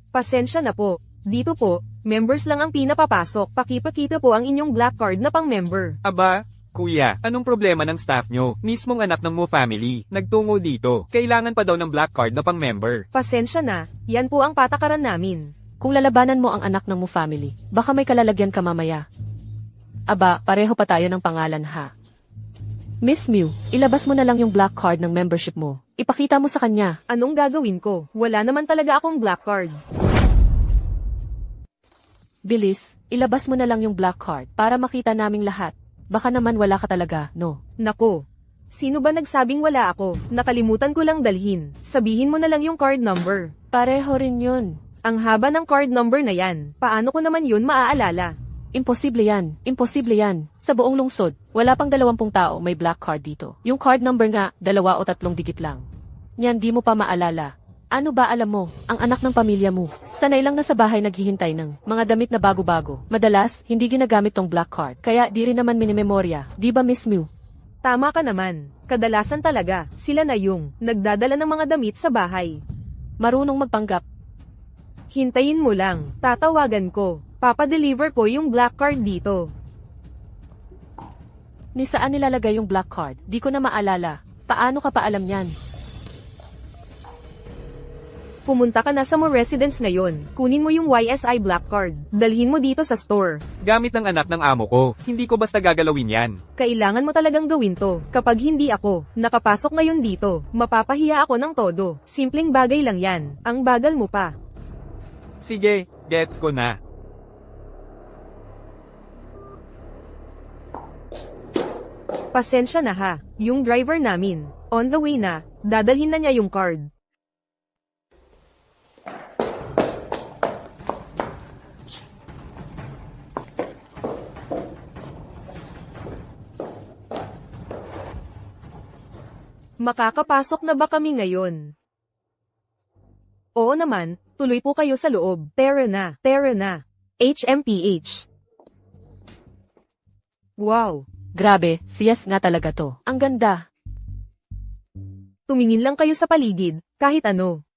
A: Pasensya na po. Dito po, members lang ang pinapapasok. Pakipakita po ang inyong black card na pang-member.
D: Aba, kuya, anong problema ng staff nyo? Mismong anak ng Mo family, nagtungo dito. Kailangan pa daw ng black card na pang-member.
A: Pasensya na, yan po ang patakaran namin.
B: Kung lalabanan mo ang anak ng mo family, baka may kalalagyan ka mamaya. Aba, pareho pa tayo ng pangalan ha. Miss Mew, ilabas mo na lang yung black card ng membership mo. Ipakita mo sa kanya.
A: Anong gagawin ko? Wala naman talaga akong black card.
B: Bilis, ilabas mo na lang yung black card para makita naming lahat. Baka naman wala ka talaga, no?
A: Nako. Sino ba nagsabing wala ako? Nakalimutan ko lang dalhin. Sabihin mo na lang yung card number.
B: Pareho rin yun.
A: Ang haba ng card number na yan. Paano ko naman yun maaalala?
B: Imposible yan. Imposible yan. Sa buong lungsod, wala pang 20 tao may black card dito. Yung card number nga, 2 o 3 digit lang. Yan di mo pa maalala. Ano ba alam mo, ang anak ng pamilya mo? Sanay lang na sa bahay naghihintay ng mga damit na bago-bago. Madalas, hindi ginagamit tong black card. Kaya di rin naman minimemorya. Di ba Miss Mew?
A: Tama ka naman. Kadalasan talaga, sila na yung nagdadala ng mga damit sa bahay.
B: Marunong magpanggap.
A: Hintayin mo lang, tatawagan ko. Papadeliver ko yung black card dito.
B: Ni saan nilalagay yung black card? Di ko na maalala. Paano ka pa alam yan?
A: Pumunta ka na sa mo residence ngayon. Kunin mo yung YSI black card. Dalhin mo dito sa store.
D: Gamit ng anak ng amo ko, hindi ko basta gagalawin yan.
A: Kailangan mo talagang gawin to. Kapag hindi ako nakapasok ngayon dito, mapapahiya ako ng todo. Simpleng bagay lang yan. Ang bagal mo pa.
D: Sige, gets ko na.
A: Pasensya na ha. Yung driver namin, on the way na, dadalhin na niya yung card. Makakapasok na ba kami ngayon? Oo naman, tuloy po kayo sa loob. Tara na, tara na. HMPH. Wow,
B: Grabe, siyas nga talaga to. Ang ganda.
A: tumingin lang kayo sa paligid, kahit ano.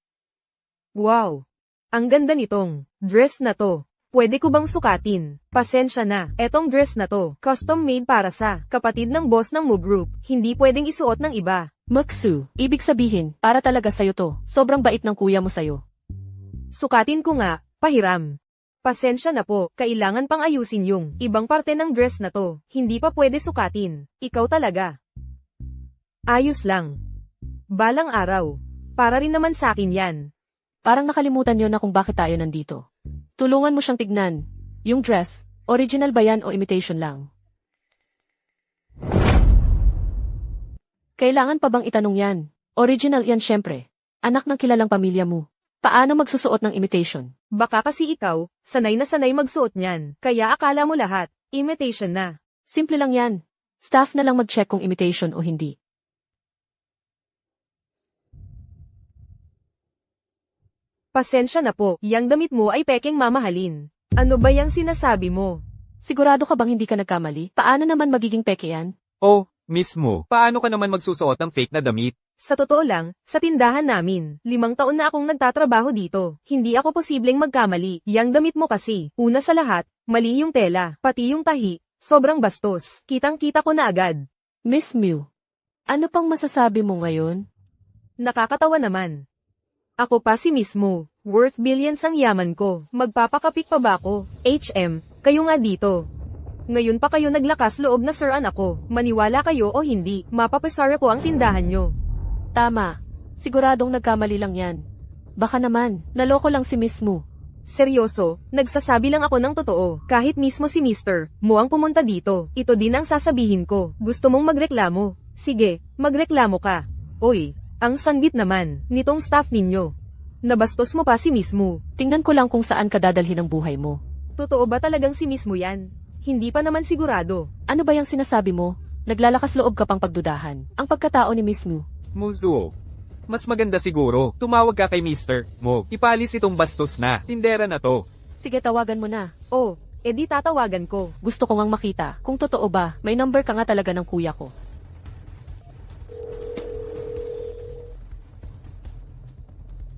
A: Wow, ang ganda nitong dress na to. Pwede ko bang sukatin? Pasensya na, etong dress na to, custom made para sa kapatid ng boss ng Mo Group. Hindi pwedeng isuot ng iba.
B: Maksu, ibig sabihin, para talaga sa'yo to. Sobrang bait ng kuya mo sa'yo.
A: Sukatin ko nga, pahiram. Pasensya na po, kailangan pang ayusin yung ibang parte ng dress na to. Hindi pa pwede sukatin. Ikaw talaga. Ayos lang. Balang araw. Para rin naman sa akin yan.
B: Parang nakalimutan nyo na kung bakit tayo nandito. Tulungan mo siyang tignan. Yung dress, original ba yan o imitation lang? Kailangan pa bang itanong yan? Original yan syempre. Anak ng kilalang pamilya mo. Paano magsusuot ng imitation?
A: Baka kasi ikaw, sanay na sanay magsuot niyan. Kaya akala mo lahat, imitation na.
B: Simple lang yan. Staff na lang mag-check kung imitation o hindi.
A: Pasensya na po, yang damit mo ay pekeng mamahalin. Ano ba yang sinasabi mo?
B: Sigurado ka bang hindi ka nagkamali? Paano naman magiging peke yan?
D: Oh, mismo, paano ka naman magsusuot ng fake na damit?
A: Sa totoo lang, sa tindahan namin, 5 taon na akong nagtatrabaho dito. Hindi ako posibleng magkamali. Yang damit mo kasi, una sa lahat, mali yung tela, pati yung tahi, sobrang bastos. Kitang-kita ko na agad.
B: Miss Mew, ano pang masasabi mo ngayon?
A: Nakakatawa naman. Ako pa si mismo, worth billions ang yaman ko. Magpapakapik pa ba ako? HM, kayo nga dito. Ngayon pa kayo naglakas loob na siran ako. Maniwala kayo o hindi, mapapasara ko ang tindahan nyo.
B: Tama. Siguradong nagkamali lang yan. Baka naman, naloko lang si Miss Mu.
A: Seryoso, nagsasabi lang ako ng totoo. Kahit mismo si Mr. Mo ang pumunta dito, ito din ang sasabihin ko. Gusto mong magreklamo? Sige, magreklamo ka. Oy, ang sanggit naman, nitong staff ninyo. Nabastos mo pa si mismo.
B: Tingnan ko lang kung saan ka dadalhin ang buhay mo.
A: Totoo ba talagang si mismo yan? Hindi pa naman sigurado.
B: Ano ba yung sinasabi mo? Naglalakas loob ka pang pagdudahan. Ang pagkatao ni Miss Mu.
D: Muzuo. Mas maganda siguro, tumawag ka kay Mr. Mo. Ipalis itong bastos na, tindera na to.
B: Sige, tawagan mo na.
A: Oh, edi tatawagan ko.
B: Gusto ko ngang makita kung totoo ba, may number ka nga talaga ng kuya ko.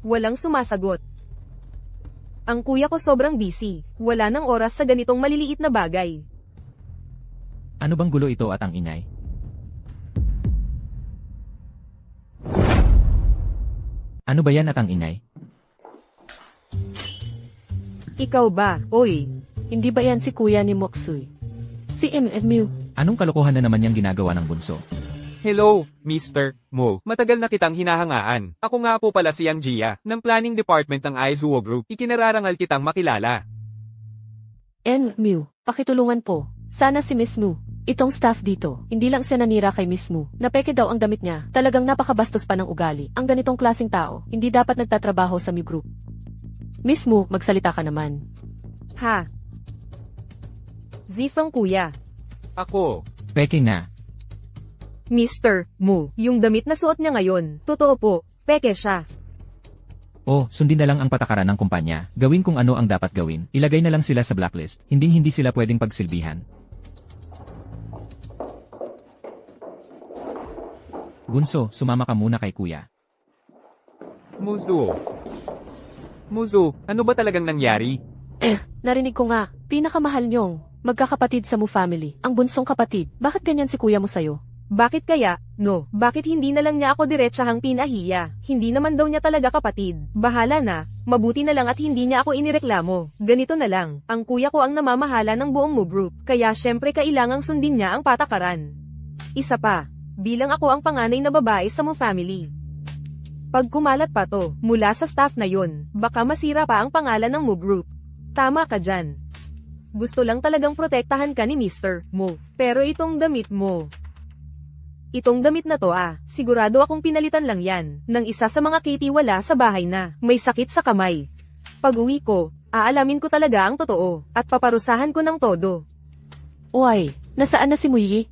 A: Walang sumasagot. Ang kuya ko sobrang busy. Wala nang oras sa ganitong maliliit na bagay.
C: Ano bang gulo ito at ang ingay? Ano ba yan at ang ingay?
A: Ikaw ba, oy?
B: Hindi ba yan si kuya ni Moksuy? Si MMU.
C: Anong kalokohan na naman yung ginagawa ng bunso?
D: Hello, Mr. Mo. Matagal na kitang hinahangaan. Ako nga po pala si Yang Jia, ng Planning Department ng Aizuo Group. Ikinararangal kitang makilala.
B: MMU, pakitulungan po. Sana si Miss Mu. Itong staff dito, hindi lang siya nanira kay Miss Mu. Napeke daw ang damit niya. Talagang napakabastos pa ng ugali. Ang ganitong klaseng tao, hindi dapat nagtatrabaho sa Mu Group. Miss Mu, magsalita ka naman.
A: Ha? Zifang kuya.
D: Ako.
C: Peke na.
A: Mr. Mu, yung damit na suot niya ngayon, totoo po, peke siya.
C: Oh, sundin na lang ang patakaran ng kumpanya. Gawin kung ano ang dapat gawin. Ilagay na lang sila sa blacklist. Hindi sila pwedeng pagsilbihan. Bunso, sumama ka muna kay kuya.
D: Muzuo. Muzu, ano ba talagang nangyari?
B: Narinig ko nga, pinakamahal niyong, magkakapatid sa Mu family, ang bunsong kapatid. Bakit ganyan si kuya mo sa'yo?
A: Bakit kaya? No, bakit hindi na lang niya ako diretsahang pinahiya? Hindi naman daw niya talaga kapatid. Bahala na, mabuti na lang at hindi niya ako inireklamo. Ganito na lang, ang kuya ko ang namamahala ng buong Mu Group, kaya syempre kailangang sundin niya ang patakaran. Isa pa, bilang ako ang panganay na babae sa Mu family. Pag kumalat pa to, mula sa staff na yun, baka masira pa ang pangalan ng Mu Group. Tama ka dyan. Gusto lang talagang protektahan ka ni Mr. Mo. Pero itong damit mo. Itong damit na to sigurado akong pinalitan lang yan, ng isa sa mga kitiwala sa bahay na, may sakit sa kamay. Pag uwi ko, aalamin ko talaga ang totoo, at paparusahan ko ng todo.
B: Uy, nasaan na si Muyi?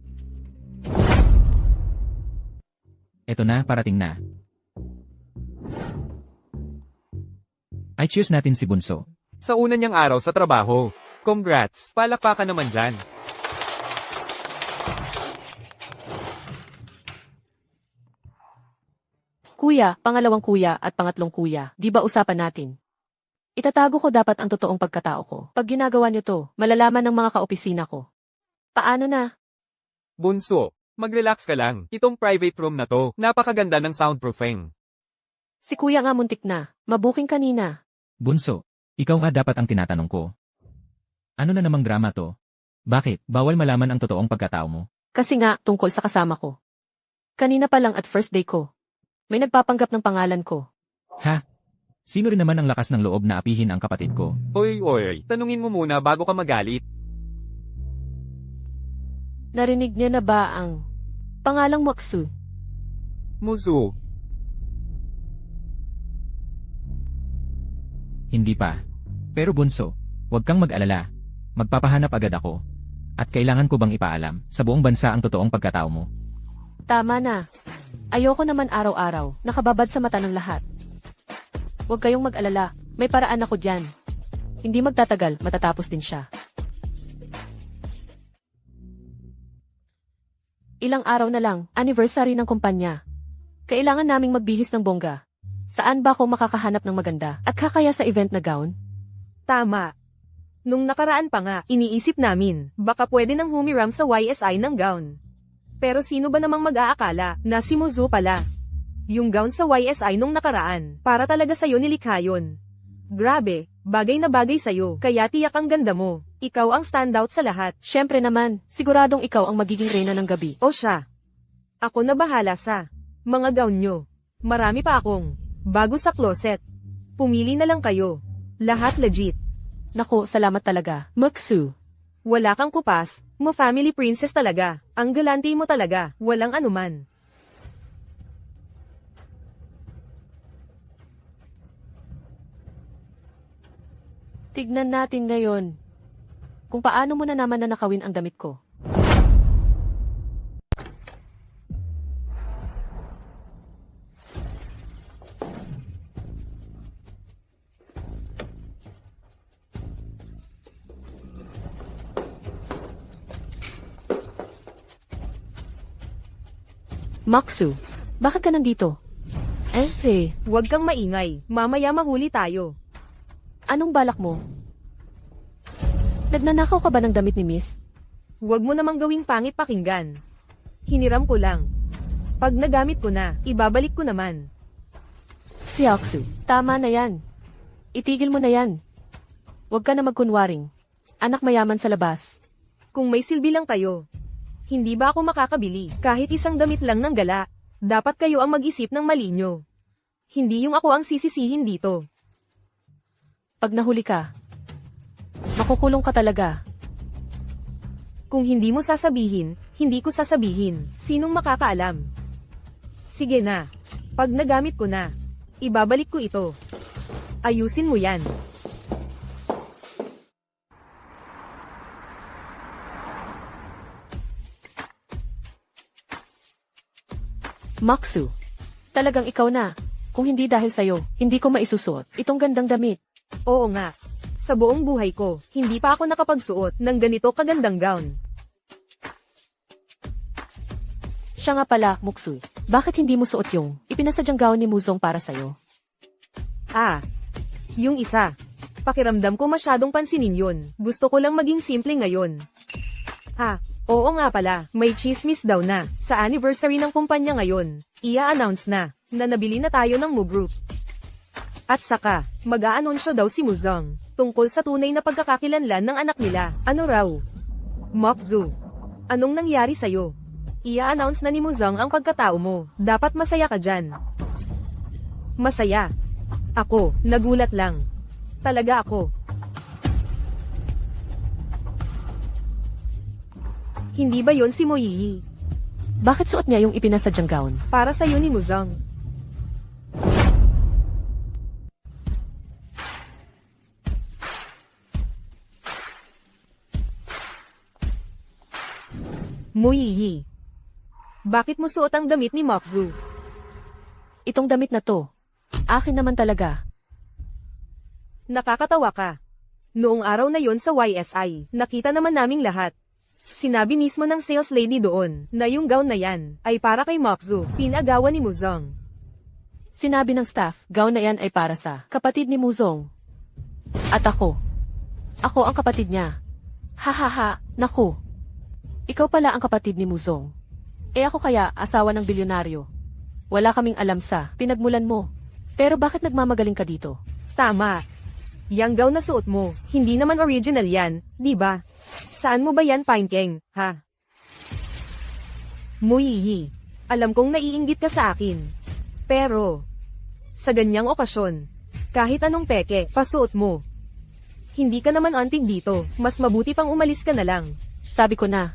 C: Eto na, parating na. Ay, cheers natin si Bunso.
D: Sa una niyang araw sa trabaho. Congrats, palakpakan naman dyan.
B: Kuya, pangalawang kuya at pangatlong kuya, di ba usapan natin? Itatago ko dapat ang totoong pagkatao ko. Pag ginagawa niyo to, malalaman ng mga kaopisina ko. Paano na?
D: Bunso, mag-relax ka lang. Itong private room na to, napakaganda ng soundproofing.
B: Si kuya nga muntik na, mabuking kanina.
C: Bunso, ikaw nga dapat ang tinatanong ko. Ano na namang drama to? Bakit, bawal malaman ang totoong pagkatao mo?
B: Kasi nga, tungkol sa kasama ko. Kanina pa lang at first day ko. May nagpapanggap ng pangalan ko.
C: Ha? Sino rin naman ang lakas ng loob na apihin ang kapatid ko?
D: Oy, tanungin mo muna bago ka magalit.
B: Narinig niya na ba ang pangalang Maksu?
D: Muzu,
C: Hindi pa. Pero Bunso, huwag kang mag-alala. Magpapahanap agad ako. At kailangan ko bang ipaalam sa buong bansa ang totoong pagkatao mo?
B: Tama na. Ayoko naman araw-araw, nakababad sa mata ng lahat. Huwag kayong mag-alala, may paraan ako dyan. Hindi magtatagal, matatapos din siya. Ilang araw na lang, anniversary ng kumpanya. Kailangan naming magbihis ng bongga. Saan ba ako makakahanap ng maganda at kakaya sa event na gown?
A: Tama. Nung nakaraan pa nga, iniisip namin, baka pwede nang humiram sa YSI ng gown. Pero sino ba namang mag-aakala na si Muzu pala? Yung gown sa YSI nung nakaraan, para talaga sa'yo nilikha yun. Grabe, bagay na bagay sa'yo, kaya tiyak ang ganda mo. Ikaw ang standout sa lahat.
B: Siyempre naman, siguradong ikaw ang magiging reyna ng gabi.
A: O siya. Ako na bahala sa mga gown nyo. Marami pa akong bago sa closet. Pumili na lang kayo. Lahat legit.
B: Naku, salamat talaga. Muksu.
A: Wala kang kupas, mo family princess talaga. Ang galante mo talaga, walang anuman.
B: Tignan natin ngayon kung paano mo na naman nanakawin ang damit ko. Maksu, bakit ka nandito?
A: Huwag kang maingay, mamaya mahuli tayo.
B: Anong balak mo? Nagnanakaw ka ba ng damit ni Miss?
A: Huwag mo namang gawing pangit pakinggan. Hiniram ko lang. Pag nagamit ko na, ibabalik ko naman.
B: Si Aksu, tama na yan. Itigil mo na yan. Huwag ka na magkunwaring. Anak mayaman sa labas.
A: Kung may silbi lang kayo, hindi ba ako makakabili kahit isang damit lang ng gala? Dapat kayo ang mag-isip ng mali nyo. Hindi yung ako ang sisisihin dito.
B: Pag nahuli ka, makukulong ka talaga.
A: Kung hindi mo sasabihin, hindi ko sasabihin. Sinong makakaalam? Sige na. Pag nagamit ko na, ibabalik ko ito. Ayusin mo yan.
B: Maksu, talagang ikaw na. Kung hindi dahil sa'yo, hindi ko maisusuot itong gandang damit.
A: Oo nga. Sa buong buhay ko, hindi pa ako nakapagsuot ng ganito kagandang gown.
B: Siya nga pala, Muksu. Bakit hindi mo suot yung ipinasadyang gown ni Muzong para sa'yo?
A: Ah, yung isa. Pakiramdam ko masyadong pansinin yun. Gusto ko lang maging simple ngayon. Ah, oo nga pala, may chismis daw na. Sa anniversary ng kumpanya ngayon, ia-announce na nabili na tayo ng Mu Group. At saka, mag-aanunsyo daw si Muzong tungkol sa tunay na pagkakakilanlan ng anak nila. Ano raw? Mokzu, anong nangyari sa'yo? Ia-announce na ni Muzong ang pagkatao mo. Dapat masaya ka dyan. Masaya. Ako, nagulat lang. Talaga ako. Hindi ba yon si Moyiyi?
B: Bakit suot niya yung ipinasadyang gown?
A: Para sa'yo ni Muzong. Moyiyi. Bakit mo suot ang damit ni Mokzu?
B: Itong damit na to, akin naman talaga.
A: Nakakatawa ka. Noong araw na yon sa YSI, nakita naman naming lahat. Sinabi mismo ng sales lady doon, na yung gown na yan, ay para kay Mokzu, pinagawa ni Muzong.
B: Sinabi ng staff, gown na yan ay para sa kapatid ni Muzong. At ako. Ako ang kapatid niya. Hahaha, naku. Ikaw pala ang kapatid ni Muzong. Ako kaya, asawa ng bilyonaryo. Wala kaming alam sa pinagmulan mo. Pero bakit nagmamagaling ka dito?
A: Tama. Yang gown na suot mo, hindi naman original yan, di ba? Saan mo ba yan, Pinekeng, ha? Moyiyi, alam kong naiinggit ka sa akin. Pero, sa ganyang okasyon, kahit anong peke, pasuot mo. Hindi ka naman antig dito, mas mabuti pang umalis ka na lang.
B: Sabi ko na,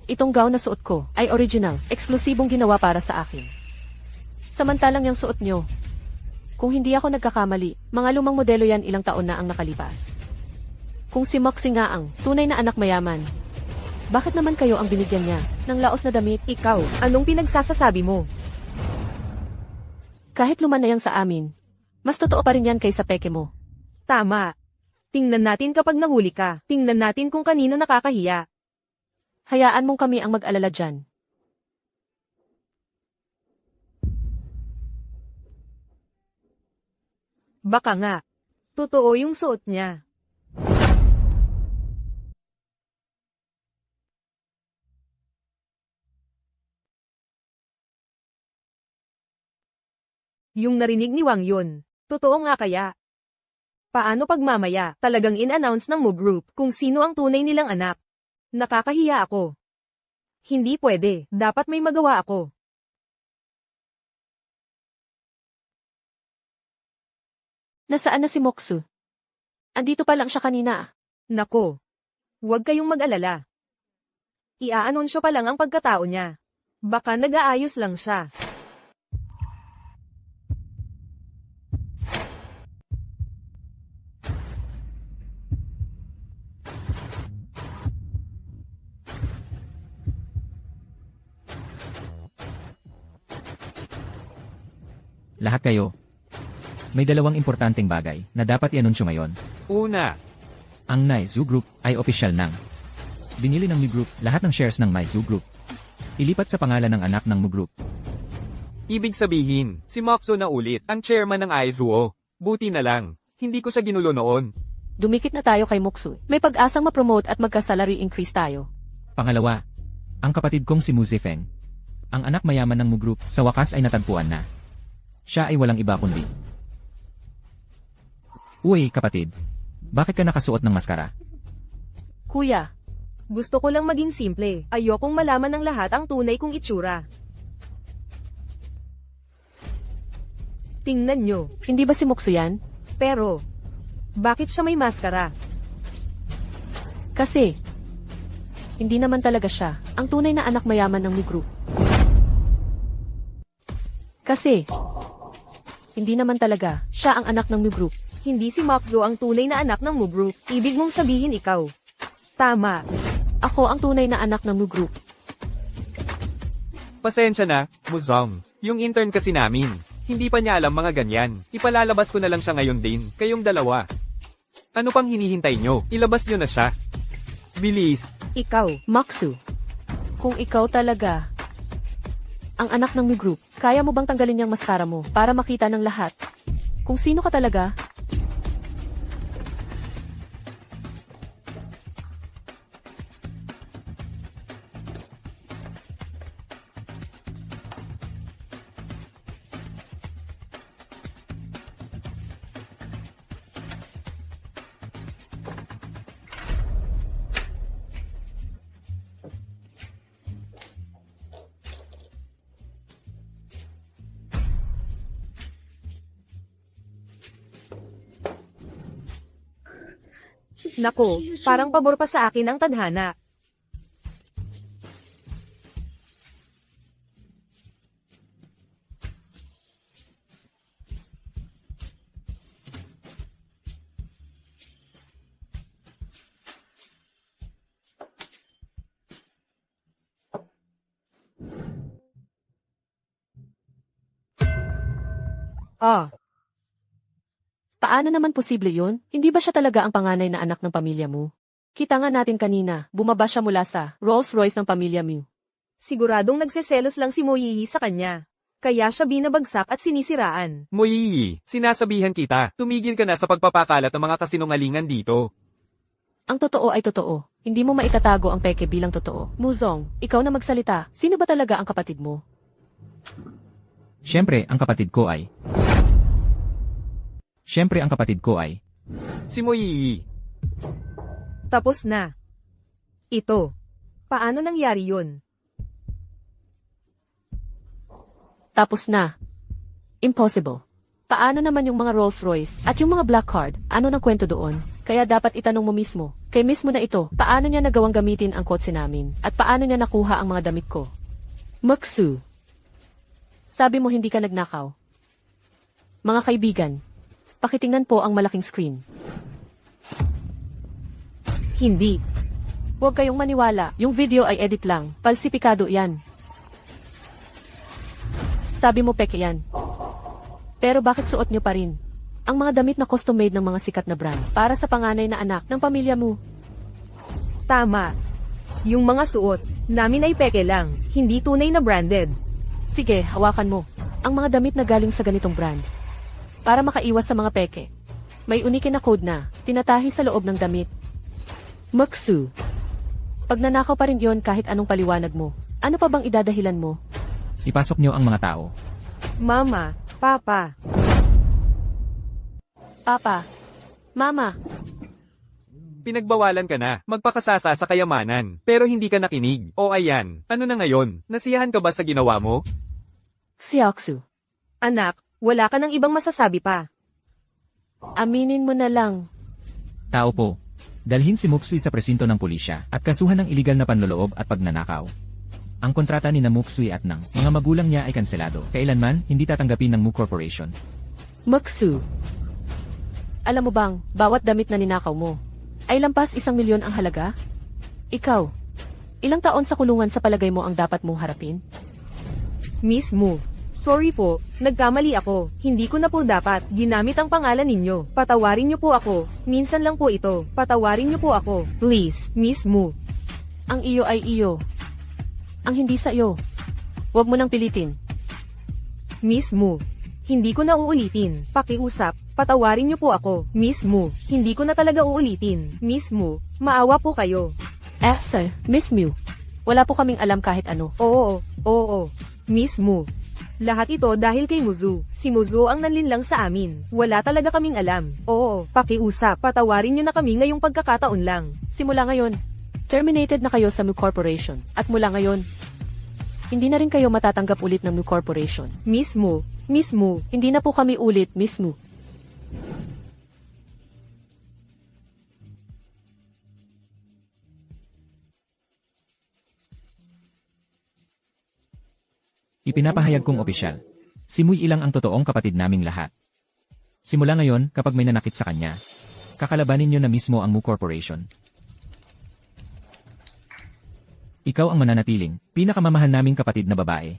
B: itong gown na suot ko ay original, eksklusibong ginawa para sa akin. Samantalang yung suot nyo, kung hindi ako nagkakamali, mga lumang modelo yan ilang taon na ang nakalipas. Kung si Moxie nga ang tunay na anak mayaman, bakit naman kayo ang binigyan niya ng laos na damit?
A: Ikaw, anong pinagsasasabi mo?
B: Kahit luman na yang sa amin, mas totoo pa rin yan kaysa peke mo.
A: Tama. Tingnan natin kapag nahuli ka. Tingnan natin kung kanino nakakahiya.
B: Hayaan mong kami ang mag-alala dyan.
A: Baka nga. Totoo yung suot niya. Yung narinig ni Wang yun. Totoo nga kaya? Paano pag mamaya, talagang in-announce ng Mu Group kung sino ang tunay nilang anak? Nakakahiya ako. Hindi pwede, dapat may magawa ako.
B: Nasaan na si Moksu? Andito pa lang siya kanina.
A: Nako. Huwag kayong mag-alala. Iaanunsyo pa lang ang pagkatao niya. Baka nag-aayos lang siya.
C: Lahat kayo. May dalawang importanteng bagay na dapat i-anunsyo ngayon.
D: Una,
C: Ang Naizu Group ay opisyal nang binili ng Mu Group lahat ng shares ng Maizu Group. Ilipat sa pangalan ng anak ng Mu Group.
D: ibig sabihin, si Moxo na ulit ang chairman ng Aizuo. Buti na lang, hindi ko siya ginulo noon.
B: Dumikit na tayo kay Moksu. May pag-asang ma-promote at magka-salary increase tayo.
C: Pangalawa, ang kapatid kong si Mu Zifeng, ang anak mayaman ng Mu Group, sa wakas ay natagpuan na. Siya ay walang iba kundi. Uy, kapatid. Bakit ka nakasuot ng maskara?
B: Kuya,
A: Gusto ko lang maging simple. Ayokong malaman ng lahat ang tunay kong itsura. Tingnan nyo.
B: hindi ba si Moksu yan?
A: Pero, bakit siya may maskara?
B: Kasi, hindi naman talaga siya ang tunay na anak mayaman ng Mu Group. Kasi, hindi naman talaga siya ang anak ng Mu Group.
A: Hindi si Moxo ang tunay na anak ng Mu Group. Ibig mong sabihin ikaw. Tama.
B: Ako ang tunay na anak ng Mu Group.
D: Pasensya na, Muzong. Yung intern kasi namin. Hindi pa niya alam mga ganyan. Ipalalabas ko na lang siya ngayon din, kayong dalawa. Ano pang hinihintay nyo? Ilabas nyo na siya. Bilis.
A: Ikaw.
B: Moksu, kung ikaw talaga ang anak ng Mu Group, kaya mo bang tanggalin yung maskara mo para makita ng lahat kung sino ka talaga?
A: Nako, parang pabor pa sa akin ang tadhana. Ah,
B: Paano naman posible yun? Hindi ba siya talaga ang panganay na anak ng pamilya mo? Kita nga natin kanina, bumaba siya mula sa Rolls Royce ng pamilya mo.
A: siguradong nagseselos lang si Moyiyi sa kanya. Kaya siya binabagsak at sinisiraan.
D: Moyiyi, sinasabihan kita, tumigil ka na sa pagpapakalat ng mga kasinungalingan dito.
B: Ang totoo ay totoo. Hindi mo maitatago ang peke bilang totoo. Muzong, ikaw na magsalita. Sino ba talaga ang kapatid mo?
C: Siyempre, ang kapatid ko ay...
D: Si Moyiyi.
A: Tapos na. Ito. Paano nangyari yun?
B: Tapos na. Impossible. Paano naman yung mga Rolls Royce at yung mga Black Card? Ano ng kwento doon? Kaya dapat itanong mo mismo. Kay mismo na ito, paano niya nagawang gamitin ang kotse namin? At paano niya nakuha ang mga damit ko? Moksu. Sabi mo hindi ka nagnakaw. Mga kaibigan, pakitingnan po ang malaking screen.
A: Hindi.
B: Huwag kayong maniwala, yung video ay edit lang. Palsipikado yan. Sabi mo peke yan. Pero bakit suot nyo pa rin? Ang mga damit na custom-made ng mga sikat na brand para sa panganay na anak ng pamilya mo.
A: Tama. Yung mga suot, namin ay peke lang, hindi tunay na branded.
B: Sige, hawakan mo. Ang mga damit na galing sa ganitong brand. Para makaiwas sa mga peke. May unique na code na, tinatahi sa loob ng damit. Moksu. Pag nanakaw pa rin yon kahit anong paliwanag mo, ano pa bang idadahilan mo?
C: Ipasok nyo ang mga tao.
A: Mama, Papa.
B: Papa. Mama.
D: Pinagbawalan ka na, magpakasasa sa kayamanan, pero hindi ka nakinig. O ayan, ano na ngayon, nasiyahan ka ba sa ginawa mo?
B: Xiaoxu.
A: Anak, wala ka ng ibang masasabi pa.
B: Aminin mo na lang.
C: Tao po. Dalhin si Muksui sa presinto ng pulisya at kasuhan ng iligal na panloloob at pagnanakaw. Ang kontrata ni na Muksui at ng mga magulang niya ay kanselado. Kailanman, hindi tatanggapin ng Mu Corporation.
B: Muksu. Alam mo bang, bawat damit na ninakaw mo, ay lampas 1 milyon ang halaga? Ikaw, ilang taon sa kulungan sa palagay mo ang dapat mong harapin?
A: Miss Mu. Sorry po, nagkamali ako. Hindi ko na po dapat ginamit ang pangalan ninyo. Patawarin niyo po ako. Minsan lang po ito. Patawarin niyo po ako. Please, Miss Mu.
B: Ang iyo ay iyo. Ang hindi sa iyo. Huwag mo nang pilitin.
A: Miss Mu. Hindi ko na uulitin. Pakiusap. Patawarin niyo po ako. Miss Mu. Hindi ko na talaga uulitin. Miss Mu. Maawa po kayo.
B: Sir, Miss Mew. Wala po kaming alam kahit ano.
A: Oo. Miss Mu. Lahat ito dahil kay Muzu. Si Muzu ang nanlinlang sa amin. Wala talaga kaming alam. Oo, pakiusap. Patawarin niyo na kami ngayong pagkakataon lang.
B: Simula ngayon, terminated na kayo sa Mu Corporation. At mula ngayon, hindi na rin kayo matatanggap ulit ng Mu Corporation.
A: Miss Mu.
B: Hindi na po kami ulit, Miss Mu.
C: Ipinapahayag kong opisyal. Si Muy Ilang ang totoong kapatid naming lahat. Simula ngayon, kapag may nanakit sa kanya, kakalabanin niyo na mismo ang Mu Corporation. Ikaw ang mananatiling, pinakamamahal naming kapatid na babae.